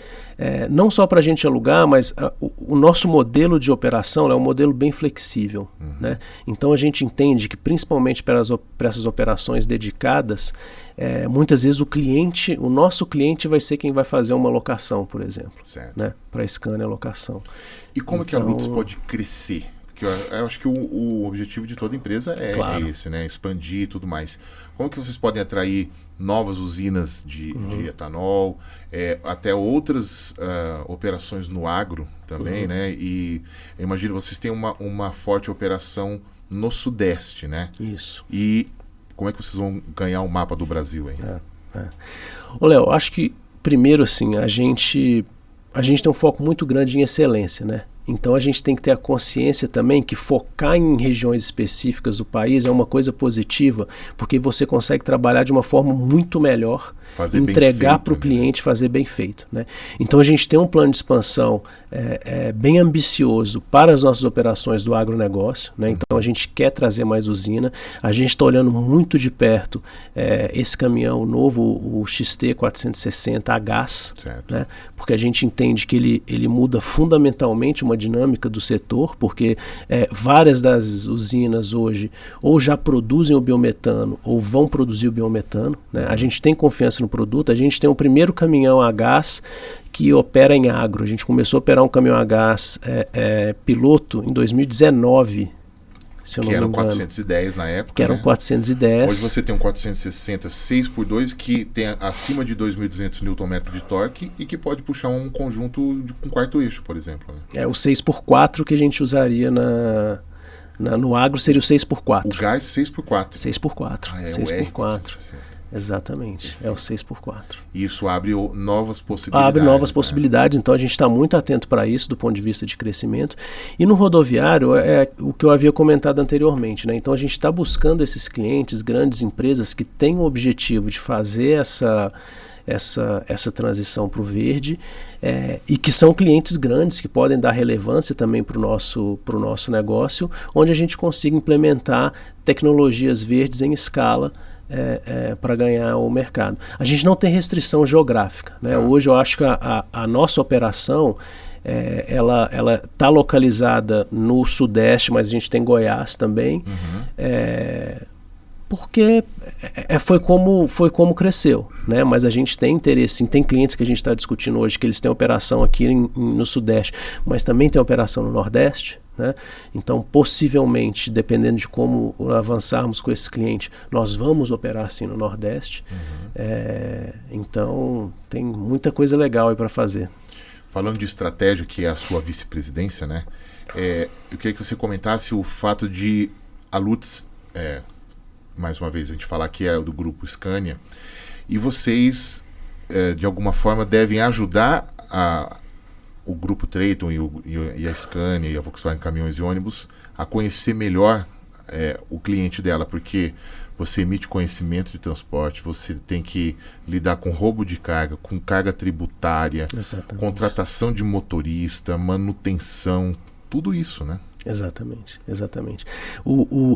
não só para a gente alugar, mas o nosso modelo de operação é um modelo bem flexível. Né? Então a gente entende que principalmente para essas operações dedicadas, muitas vezes o nosso cliente vai ser quem vai fazer uma locação, por exemplo, né? Para a Scania Locação. E como que a Lutz pode crescer? Eu acho que o objetivo de toda empresa é esse, né? Expandir e tudo mais. Como que vocês podem atrair novas usinas de etanol, até outras operações no agro também, né? E eu imagino vocês têm uma forte operação no Sudeste, né? Isso. E como é que vocês vão ganhar o mapa do Brasil aí? Ô, Léo, acho que primeiro assim, a gente tem um foco muito grande em excelência, né? Então a gente tem que ter a consciência também que focar em regiões específicas do país é uma coisa positiva, porque você consegue trabalhar de uma forma muito melhor, entregar para o cliente, fazer bem feito, né? Então a gente tem um plano de expansão bem ambicioso para as nossas operações do agronegócio, né? Então a gente quer trazer mais usina, a gente está olhando muito de perto esse caminhão novo, o XT 460 a gás, né? Porque a gente entende que ele muda fundamentalmente uma dinâmica do setor, porque várias das usinas hoje ou já produzem o biometano ou vão produzir o biometano, né? A gente tem confiança no produto, a gente tem o primeiro caminhão a gás que opera em agro. A gente começou a operar um caminhão a gás piloto em 2019, se eu não me engano. Que eram 410 na época, que eram 410. Hoje você tem um 460 6x2 que tem acima de 2.200 Nm de torque e que pode puxar um conjunto com quarto eixo, por exemplo, né? O 6x4 que a gente usaria no agro seria o 6x4. O gás 6x4. 6x4. 6x4. Exatamente, é o 6x4. E isso abre novas possibilidades. Abre novas possibilidades, então a gente está muito atento para isso do ponto de vista de crescimento. E no rodoviário é o que eu havia comentado anteriormente, né? Então a gente está buscando esses clientes, grandes empresas que têm o objetivo de fazer essa transição para o verde, e que são clientes grandes que podem dar relevância também para o nosso negócio, onde a gente consiga implementar tecnologias verdes em escala para ganhar o mercado. A gente não tem restrição geográfica, né? Hoje eu acho que a nossa operação ela está localizada no Sudeste, mas a gente tem Goiás também, porque foi como cresceu, né? Mas a gente tem interesse, sim, tem clientes que a gente está discutindo hoje que eles têm operação aqui no Sudeste, mas também tem operação no Nordeste, né? Então possivelmente, dependendo de como avançarmos com esse cliente, nós vamos operar assim no Nordeste. Então tem muita coisa legal aí para fazer. Falando de estratégia, que é a sua vice-presidência, né? Eu queria que você comentasse o fato de a Lutz, mais uma vez a gente falar que é do grupo Scania, e vocês de alguma forma devem ajudar o grupo Traton e a Scania e a Volkswagen Caminhões e Ônibus a conhecer melhor o cliente dela, porque você emite conhecimento de transporte, você tem que lidar com roubo de carga, com carga tributária, contratação de motorista, manutenção, tudo isso, né? Exatamente.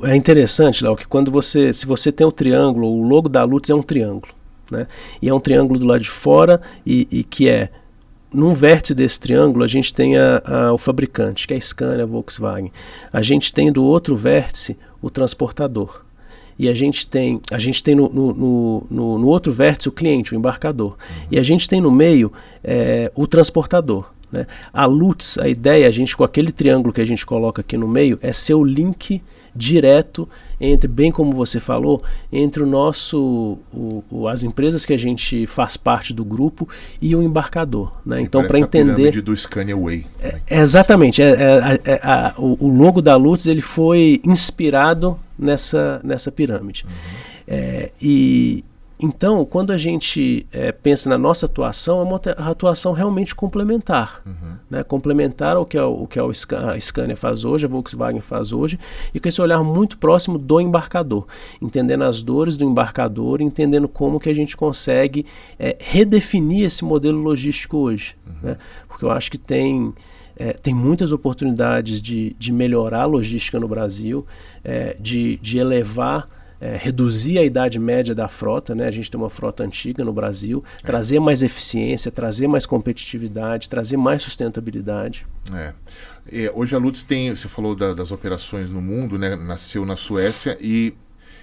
É interessante, Léo, que se você tem o triângulo, o logo da Lutz é um triângulo, né? E é um triângulo do lado de fora e que num vértice desse triângulo a gente tem o fabricante, que é a Scania, a Volkswagen. A gente tem do outro vértice o transportador. E a gente tem no outro vértice o cliente, o embarcador. E a gente tem no meio o transportador. né? A Lutz, a ideia, a gente com aquele triângulo que a gente coloca aqui no meio, é ser o link direto entre, bem como você falou, entre o nosso, as empresas que a gente faz parte do grupo e o embarcador, né? Então, para entender... a pirâmide do Scania Way. Exatamente. O logo da Lutz, ele foi inspirado nessa pirâmide. Então, quando a gente pensa na nossa atuação, é uma atuação realmente complementar, né? Complementar ao que a Scania faz hoje, a Volkswagen faz hoje, e com esse olhar muito próximo do embarcador, entendendo as dores do embarcador, entendendo como que a gente consegue redefinir esse modelo logístico hoje, né? Porque eu acho que tem muitas oportunidades de melhorar a logística no Brasil, de elevar, reduzir a idade média da frota, né? A gente tem uma frota antiga no Brasil, trazer mais eficiência, trazer mais competitividade, trazer mais sustentabilidade. Hoje a Lutz tem, você falou das operações no mundo, né? Nasceu na Suécia e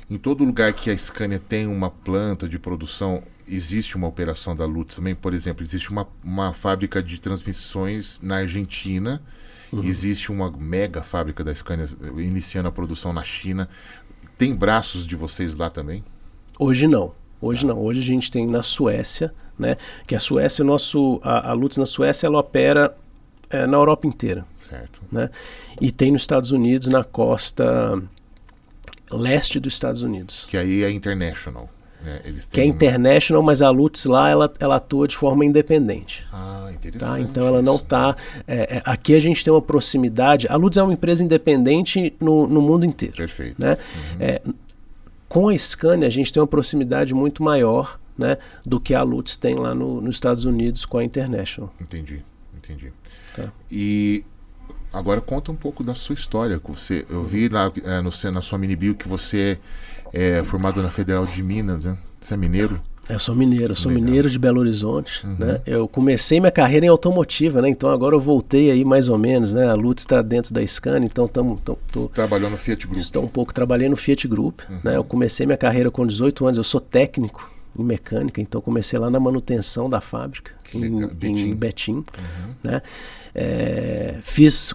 em todo lugar que a Scania tem uma planta de produção, existe uma operação da Lutz também. Por exemplo, existe uma fábrica de transmissões na Argentina, existe uma mega fábrica da Scania iniciando a produção na China. Tem braços de vocês lá também? Hoje não. Hoje não. Hoje a gente tem na Suécia, né? Que a Suécia, a Lutz na Suécia, ela opera na Europa inteira. Certo. Né? E tem nos Estados Unidos, na costa leste dos Estados Unidos. Que aí é International. Que é International, mas a Lutz lá, ela atua de forma independente. Interessante. Tá? Então ela não está... aqui a gente tem uma proximidade... A Lutz é uma empresa independente no mundo inteiro. Perfeito. Né? Com a Scania a gente tem uma proximidade muito maior, né, do que a Lutz tem lá nos Estados Unidos com a International. Entendi. Tá. E agora conta um pouco da sua história. Eu vi lá na sua mini bio que você é formado na Federal de Minas, né? Você é mineiro? Eu sou mineiro de Belo Horizonte, né? Eu comecei minha carreira em automotiva, né? Então agora eu voltei aí mais ou menos, né? A Lutz está dentro da Scania, então Você trabalhou no Fiat Group? Trabalhei no Fiat Group, né? Eu comecei minha carreira com 18 anos, eu sou técnico em mecânica, então comecei lá na manutenção da fábrica, em Betim, né?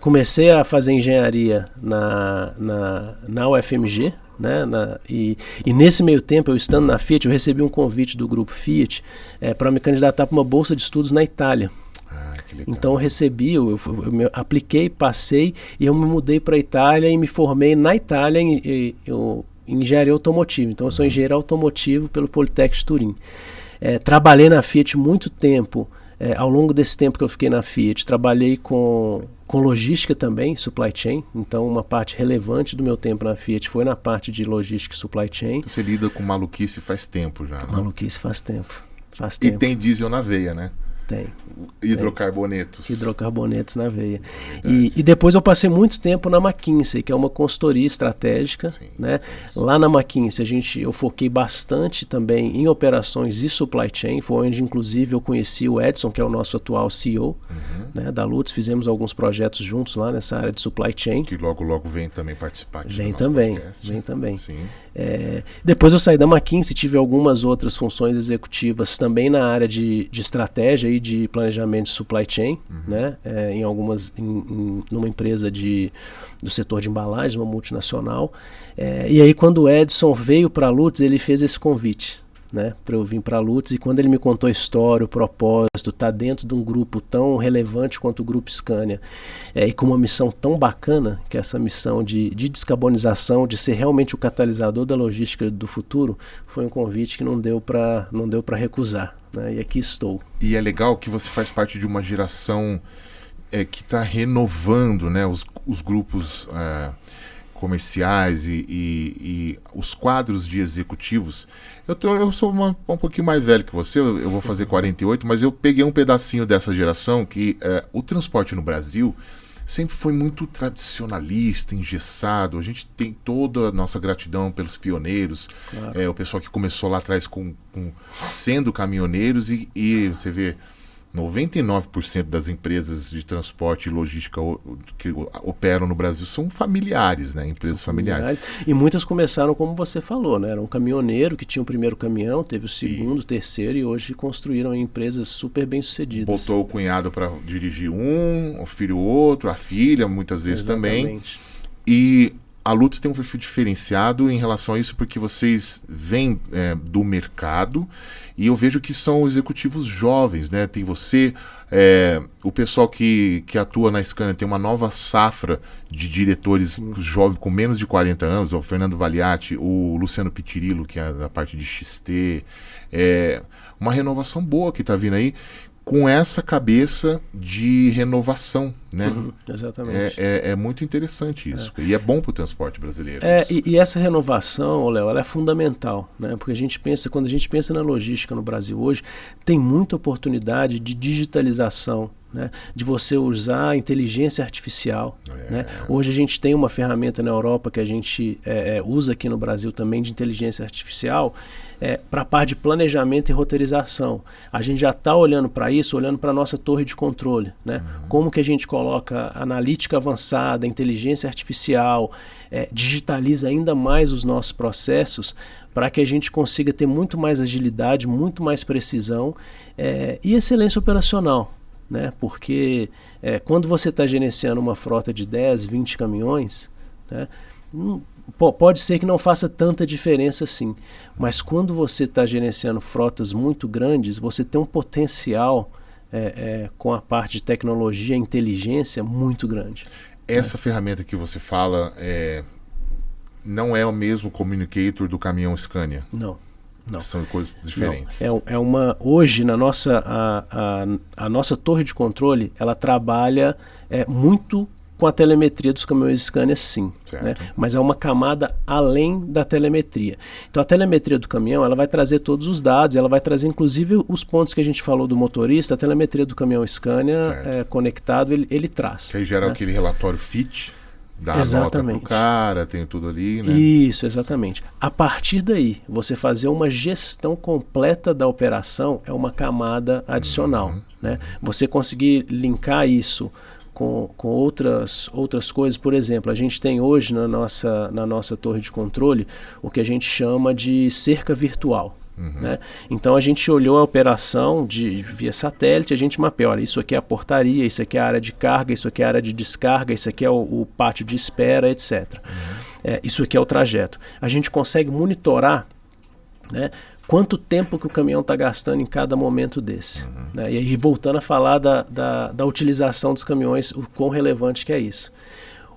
Comecei a fazer engenharia na UFMG, né? E nesse meio tempo, eu estando na Fiat, eu recebi um convite do grupo Fiat para me candidatar para uma bolsa de estudos na Itália. Que legal. Então eu recebi, eu apliquei, passei e eu me mudei para a Itália e me formei na Itália em engenharia automotiva. Então eu sou engenheiro automotivo pelo Politec de Turim. Trabalhei na Fiat muito tempo. Ao longo desse tempo que eu fiquei na Fiat, trabalhei com logística também, supply chain. Então uma parte relevante do meu tempo na Fiat foi na parte de logística e supply chain. Você lida com maluquice faz tempo já, né? Maluquice faz tempo. E tem diesel na veia, né? Tem. Hidrocarbonetos. Hidrocarbonetos na veia. E depois eu passei muito tempo na McKinsey, que é uma consultoria estratégica. Né? Lá na McKinsey eu foquei bastante também em operações e supply chain. Foi onde inclusive eu conheci o Edson, que é o nosso atual CEO, né, da Lutz. Fizemos alguns projetos juntos lá nessa área de supply chain. Que logo vem também participar aqui Vem do também. podcast. Vem também. Sim. Depois eu saí da McKinsey, tive algumas outras funções executivas também na área de estratégia e de planejamento de supply chain, né? Numa empresa do setor de embalagens, uma multinacional. E aí quando o Edson veio para a Lutz, ele fez esse convite, né, para eu vir para a Lutz, e quando ele me contou a história, o propósito, tá dentro de um grupo tão relevante quanto o Grupo Scania, e com uma missão tão bacana, que é essa missão de descarbonização, de ser realmente o catalisador da logística do futuro, foi um convite que não deu para recusar, né, e aqui estou. E é legal que você faz parte de uma geração que está renovando, né, os grupos comerciais e os quadros de executivos. Eu sou um pouquinho mais velho que você, eu vou fazer 48, mas eu peguei um pedacinho dessa geração que o transporte no Brasil sempre foi muito tradicionalista, engessado. A gente tem toda a nossa gratidão pelos pioneiros, claro. O pessoal que começou lá atrás sendo caminhoneiros e você vê 99% das empresas de transporte e logística que operam no Brasil são familiares, né? Empresas familiares. E muitas começaram como você falou, né? Era um caminhoneiro que tinha o primeiro caminhão, teve o segundo, o terceiro, e hoje construíram empresas super bem-sucedidas. Botou o cunhado para dirigir o filho outro, a filha, muitas vezes também. E a Lutz tem um perfil diferenciado em relação a isso, porque vocês vêm do mercado, e eu vejo que são executivos jovens, né? Tem você, o pessoal que atua na Scania tem uma nova safra de diretores jovens com menos de 40 anos, o Fernando Valiati, o Luciano Pitirillo, que é da parte de XT. Uma renovação boa que está vindo aí, com essa cabeça de renovação, né? Exatamente. É muito interessante isso. E é bom para o transporte brasileiro. E essa renovação, Léo, ela é fundamental, né? Porque quando a gente pensa na logística no Brasil hoje, tem muita oportunidade de digitalização, né? De você usar a inteligência artificial. Né? Hoje a gente tem uma ferramenta na Europa que a gente usa aqui no Brasil também de inteligência artificial para a parte de planejamento e roteirização. A gente já está olhando para isso, olhando para a nossa torre de controle. Né? Como que a gente coloca analítica avançada, inteligência artificial, digitaliza ainda mais os nossos processos para que a gente consiga ter muito mais agilidade, muito mais precisão e excelência operacional. Né? Porque quando você está gerenciando uma frota de 10, 20 caminhões, né, pode ser que não faça tanta diferença assim, mas quando você está gerenciando frotas muito grandes, você tem um potencial com a parte de tecnologia e inteligência muito grande. Essa ferramenta que você fala não é o mesmo communicator do caminhão Scania? Não. São coisas diferentes. Hoje, na nossa, a nossa torre de controle, ela trabalha muito com a telemetria dos caminhões Scania, sim. Né? Mas é uma camada além da telemetria. Então, a telemetria do caminhão, ela vai trazer todos os dados, ela vai trazer, inclusive, os pontos que a gente falou do motorista, a telemetria do caminhão Scania conectado, ele traz. Que aí gera aquele relatório FIT, dá a nota pro cara, tem tudo ali, né? Isso, exatamente. A partir daí, você fazer uma gestão completa da operação é uma camada adicional. Né? Você conseguir linkar isso com outras coisas. Por exemplo, a gente tem hoje na nossa torre de controle o que a gente chama de cerca virtual. Né? Então a gente olhou a operação via satélite, a gente mapeou, olha, isso aqui é a portaria, isso aqui é a área de carga, isso aqui é a área de descarga, isso aqui é o pátio de espera, etc. Isso aqui é o trajeto. A gente consegue monitorar, né, quanto tempo que o caminhão está gastando em cada momento desse. Né? E aí, voltando a falar da utilização dos caminhões, o quão relevante que é isso.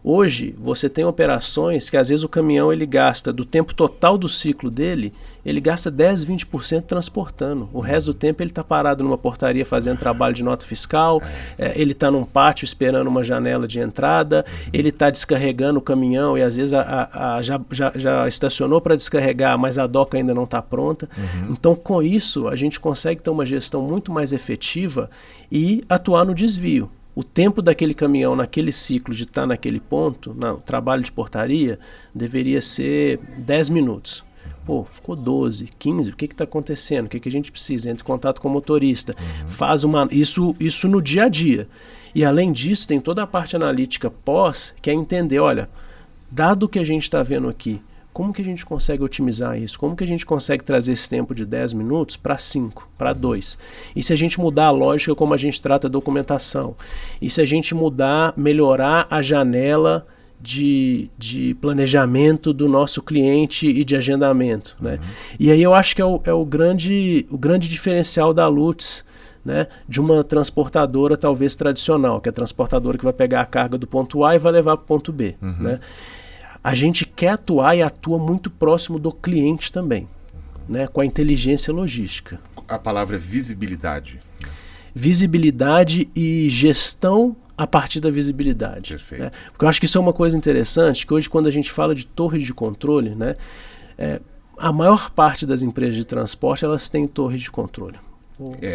Hoje, você tem operações que às vezes o caminhão ele gasta, do tempo total do ciclo dele, ele gasta 10, 20% transportando. O resto do tempo ele está parado numa portaria fazendo trabalho de nota fiscal, ele está num pátio esperando uma janela de entrada, ele está descarregando o caminhão e às vezes já estacionou para descarregar, mas a doca ainda não está pronta. Então, com isso, a gente consegue ter uma gestão muito mais efetiva e atuar no desvio. O tempo daquele caminhão naquele ciclo de estar naquele ponto, no trabalho de portaria, deveria ser 10 minutos. Pô, ficou 12, 15, o que está acontecendo? O que a gente precisa? Entra em contato com o motorista. Faz isso no dia a dia. E além disso, tem toda a parte analítica pós, que é entender, olha, dado o que a gente está vendo aqui, como que a gente consegue otimizar isso? Como que a gente consegue trazer esse tempo de 10 minutos para 5, para 2? E se a gente mudar a lógica como a gente trata a documentação? E se a gente melhorar a janela de planejamento do nosso cliente e de agendamento? Né? E aí eu acho que é o grande diferencial da Lutz, né, de uma transportadora talvez tradicional, que é a transportadora que vai pegar a carga do ponto A e vai levar para o ponto B. Né? A gente quer atuar e atua muito próximo do cliente também, né, com a inteligência logística. A palavra é visibilidade. Visibilidade e gestão a partir da visibilidade. Perfeito. Né? Porque eu acho que isso é uma coisa interessante, que hoje quando a gente fala de torre de controle, né, a maior parte das empresas de transporte elas têm torre de controle.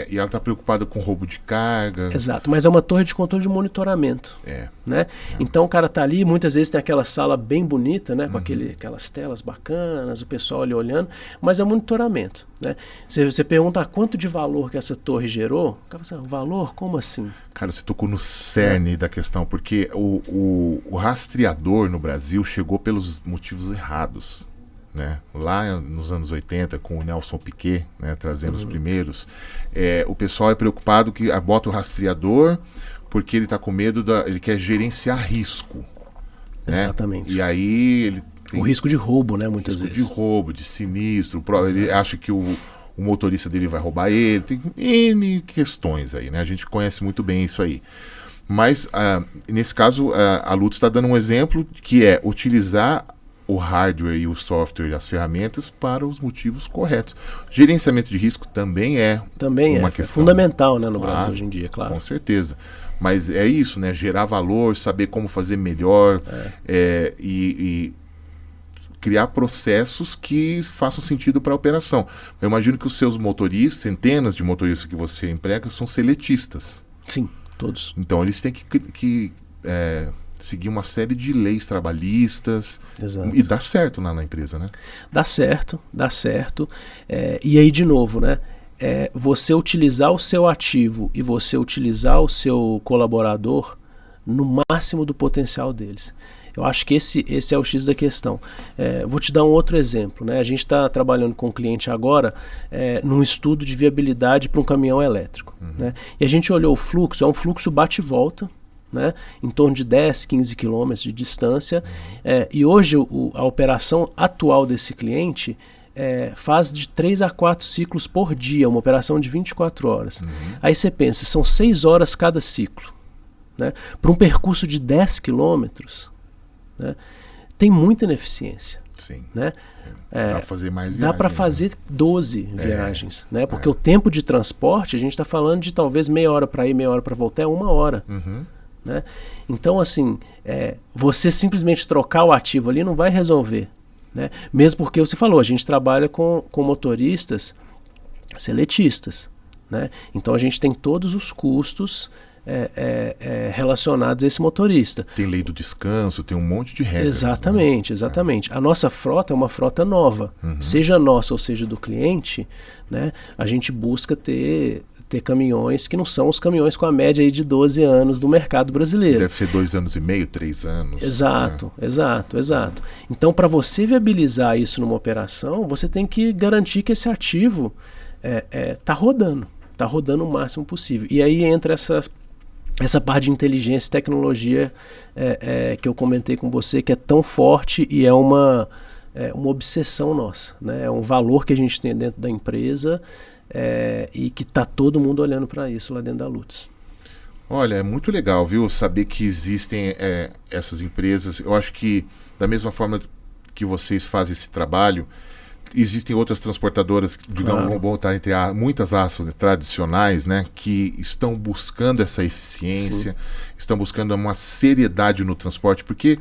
E ela está preocupada com roubo de carga. Exato, mas é uma torre de controle de monitoramento. Né? Então o cara está ali, muitas vezes tem aquela sala bem bonita, né? Com aquelas telas bacanas, o pessoal ali olhando, mas é monitoramento. Né? Você pergunta quanto de valor que essa torre gerou, o cara fala assim, valor? Como assim? Cara, você tocou no cerne da questão, porque o rastreador no Brasil chegou pelos motivos errados. Né? Lá nos anos 80, com o Nelson Piquet, né, trazendo os primeiros, o pessoal é preocupado que bota o rastreador porque ele está com medo, ele quer gerenciar risco. Né? Exatamente. E aí ele tem o risco de roubo, né, muitas risco vezes. de roubo, de sinistro, ele acha que o motorista dele vai roubar ele, tem N questões aí, né? A gente conhece muito bem isso aí. Mas, nesse caso, a Lutz está dando um exemplo que é utilizar o hardware e o software e as ferramentas para os motivos corretos. Gerenciamento de risco também é uma questão. É fundamental, né, no Brasil hoje em dia, claro. Com certeza. Mas é isso, né? Gerar valor, saber como fazer melhor e criar processos que façam sentido para a operação. Eu imagino que os seus motoristas, centenas de motoristas que você emprega, são seletistas. Sim, todos. Então eles têm que seguir uma série de leis trabalhistas. Exato. E dá certo na empresa, né? Dá certo. E aí, de novo, né? Você utilizar o seu ativo e você utilizar o seu colaborador no máximo do potencial deles. Eu acho que esse é o X da questão. Vou te dar um outro exemplo. Né? A gente está trabalhando com um cliente agora num estudo de viabilidade para um caminhão elétrico. Né? E a gente olhou o fluxo, é um fluxo bate e volta, né? Em torno de 10, 15 quilômetros de distância. E hoje a operação atual desse cliente faz de 3 a 4 ciclos por dia, uma operação de 24 horas. Aí você pensa, são 6 horas cada ciclo. Né? Para um percurso de 10 quilômetros, né? Tem muita ineficiência. Sim. Né? Dá para fazer mais viagens. Dá para fazer 12 viagens. Né? Porque o tempo de transporte, a gente está falando de talvez meia hora para ir, meia hora para voltar, é 1 hora. Né? Então, assim, você simplesmente trocar o ativo ali não vai resolver. Né? Mesmo porque você falou, a gente trabalha com motoristas seletistas. Né? Então a gente tem todos os custos relacionados a esse motorista. Tem lei do descanso, tem um monte de regras. Exatamente. A nossa frota é uma frota nova. Seja nossa ou seja do cliente, né? A gente busca ter caminhões que não são os caminhões com a média aí de 12 anos do mercado brasileiro. Deve ser 2 anos e meio, 3 anos. Exato. Então, para você viabilizar isso numa operação, você tem que garantir que esse ativo está rodando o máximo possível. E aí entra essa parte de inteligência e tecnologia que eu comentei com você, que é tão forte e é uma obsessão nossa. Né? É um valor que a gente tem dentro da empresa e que está todo mundo olhando para isso lá dentro da Lutz. Olha, é muito legal, viu? Saber que existem essas empresas. Eu acho que da mesma forma que vocês fazem esse trabalho, existem outras transportadoras, digamos, vamos botar entre muitas aspas, tradicionais, né, que estão buscando essa eficiência, estão buscando uma seriedade no transporte, porque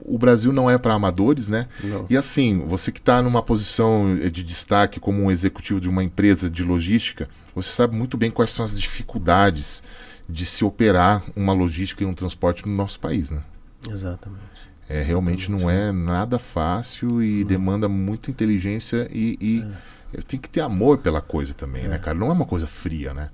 o Brasil não é para amadores, né? Não. E assim, você que está numa posição de destaque como um executivo de uma empresa de logística, você sabe muito bem quais são as dificuldades de se operar uma logística e um transporte no nosso país, né? Exatamente. Realmente não é nada fácil e demanda muita inteligência e tem que ter amor pela coisa também, né, cara? Não é uma coisa fria, né?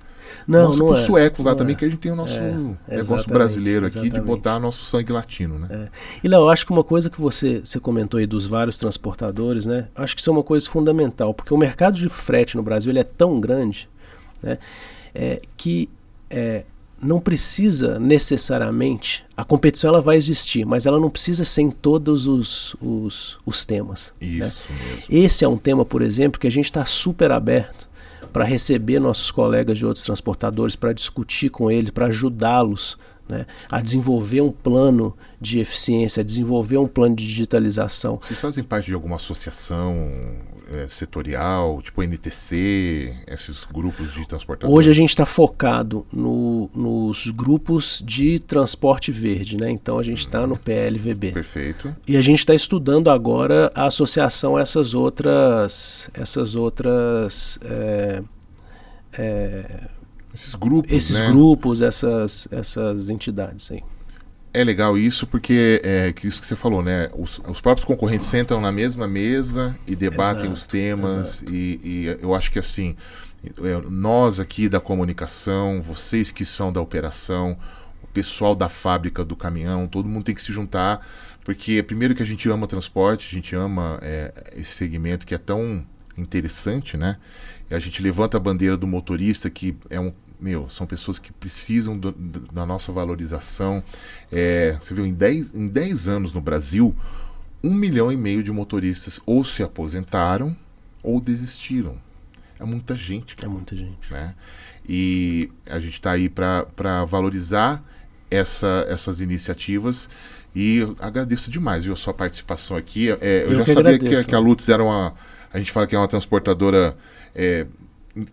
Não, não é. Suecos lá também, que a gente tem o nosso negócio brasileiro aqui de botar nosso sangue latino, né? E Léo, eu acho que uma coisa que você comentou aí dos vários transportadores, né? Acho que isso é uma coisa fundamental, porque o mercado de frete no Brasil ele é tão grande, né, que não precisa necessariamente, a competição ela vai existir, mas ela não precisa ser em todos os temas. Isso mesmo. Esse é um tema, por exemplo, que a gente está super aberto para receber nossos colegas de outros transportadores, para discutir com eles, para ajudá-los, né, a desenvolver um plano de eficiência, a desenvolver um plano de digitalização. Vocês fazem parte de alguma associação setorial, tipo NTC, esses grupos de transportadores? Hoje a gente está focado nos grupos de transporte verde, né? Então a gente está no PLVB. Perfeito. E a gente está estudando agora a associação a essas outras Esses grupos, esses né? grupos, essas entidades aí. É legal isso porque que isso que você falou, né? Os próprios concorrentes sentam na mesma mesa e debatem Exato, os temas exato. e eu acho que assim, nós aqui da comunicação, vocês que são da operação, o pessoal da fábrica do caminhão, todo mundo tem que se juntar, porque primeiro que a gente ama transporte, a gente ama esse segmento que é tão interessante, né? E a gente levanta a bandeira do motorista, que são pessoas que precisam da nossa valorização. Você viu, em 10 anos no Brasil, 1,5 milhão de motoristas ou se aposentaram ou desistiram. É muita gente, cara. É muita gente. Né? E a gente está aí para valorizar essas iniciativas e eu agradeço demais, viu, a sua participação aqui. Eu já sabia agradeço, que a Lutz era a gente fala que é uma transportadora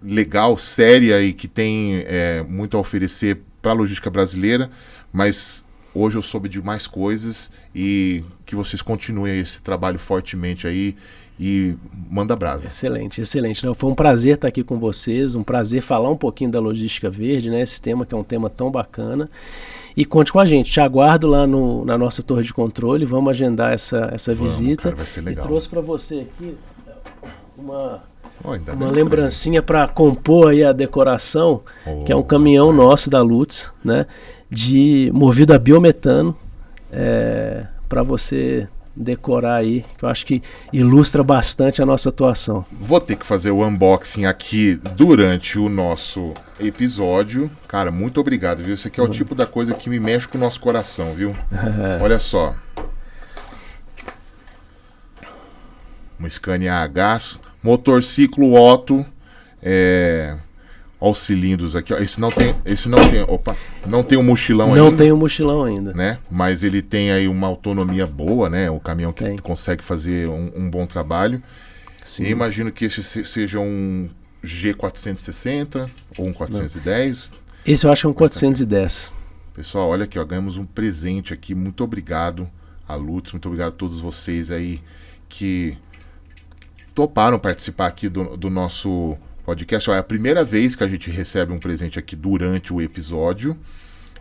legal, séria e que tem muito a oferecer para a logística brasileira, mas hoje eu soube de mais coisas e que vocês continuem esse trabalho fortemente aí e manda brasa. Excelente, excelente. Foi um prazer estar aqui com vocês, um prazer falar um pouquinho da logística verde, né? Esse tema que é um tema tão bacana. E conte com a gente, te aguardo lá na nossa torre de controle, vamos agendar essa visita. Cara, vai ser legal. E trouxe para você aqui uma Uma lembrancinha para compor aí a decoração, que é um caminhão nosso da Lutz, né, movido a biometano, para você decorar aí, que eu acho que ilustra bastante a nossa atuação. Vou ter que fazer o unboxing aqui durante o nosso episódio. Cara, muito obrigado, viu? Isso aqui é o tipo da coisa que me mexe com o nosso coração, viu? Olha só. Uma Scania a gás, motor ciclo Otto, olha os cilindros aqui, ó. Esse não tem um mochilão ainda. Não tem um mochilão ainda. Né? Mas ele tem aí uma autonomia boa, né? O caminhão que consegue fazer um bom trabalho. Sim. E imagino que esse seja um G460 ou um 410. Não. Esse eu acho que é um 410. Pessoal, olha aqui, ó, ganhamos um presente aqui. Muito obrigado a Lutz, muito obrigado a todos vocês aí que toparam participar aqui do nosso podcast. É a primeira vez que a gente recebe um presente aqui durante o episódio.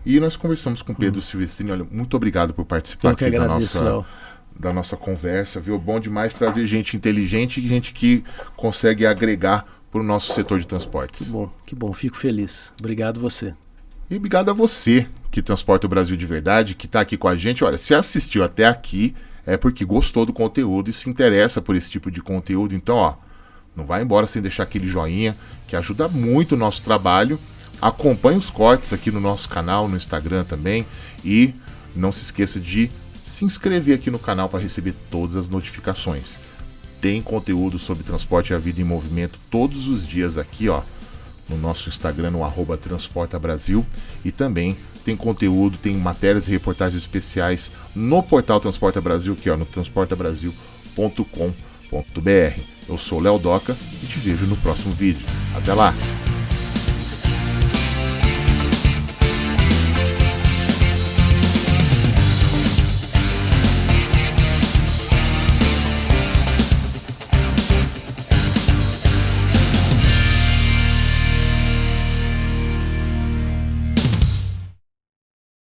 E nós conversamos com o Pedro Silvestrini. Olha, muito obrigado por participar aqui da nossa conversa. Viu? Bom demais trazer gente inteligente e gente que consegue agregar para o nosso setor de transportes. Que bom, fico feliz. Obrigado você. E obrigado a você que transporta o Brasil de verdade, que está aqui com a gente. Olha, se assistiu até aqui, é porque gostou do conteúdo e se interessa por esse tipo de conteúdo. Então, ó, não vai embora sem deixar aquele joinha, que ajuda muito o nosso trabalho. Acompanhe os cortes aqui no nosso canal, no Instagram também. E não se esqueça de se inscrever aqui no canal para receber todas as notificações. Tem conteúdo sobre transporte e a vida em movimento todos os dias aqui, ó, no nosso Instagram, no @transportabrasil. E também tem conteúdo, tem matérias e reportagens especiais no portal Transporta Brasil, aqui, ó, no transportabrasil.com.br. Eu sou Léo Doca e te vejo no próximo vídeo. Até lá!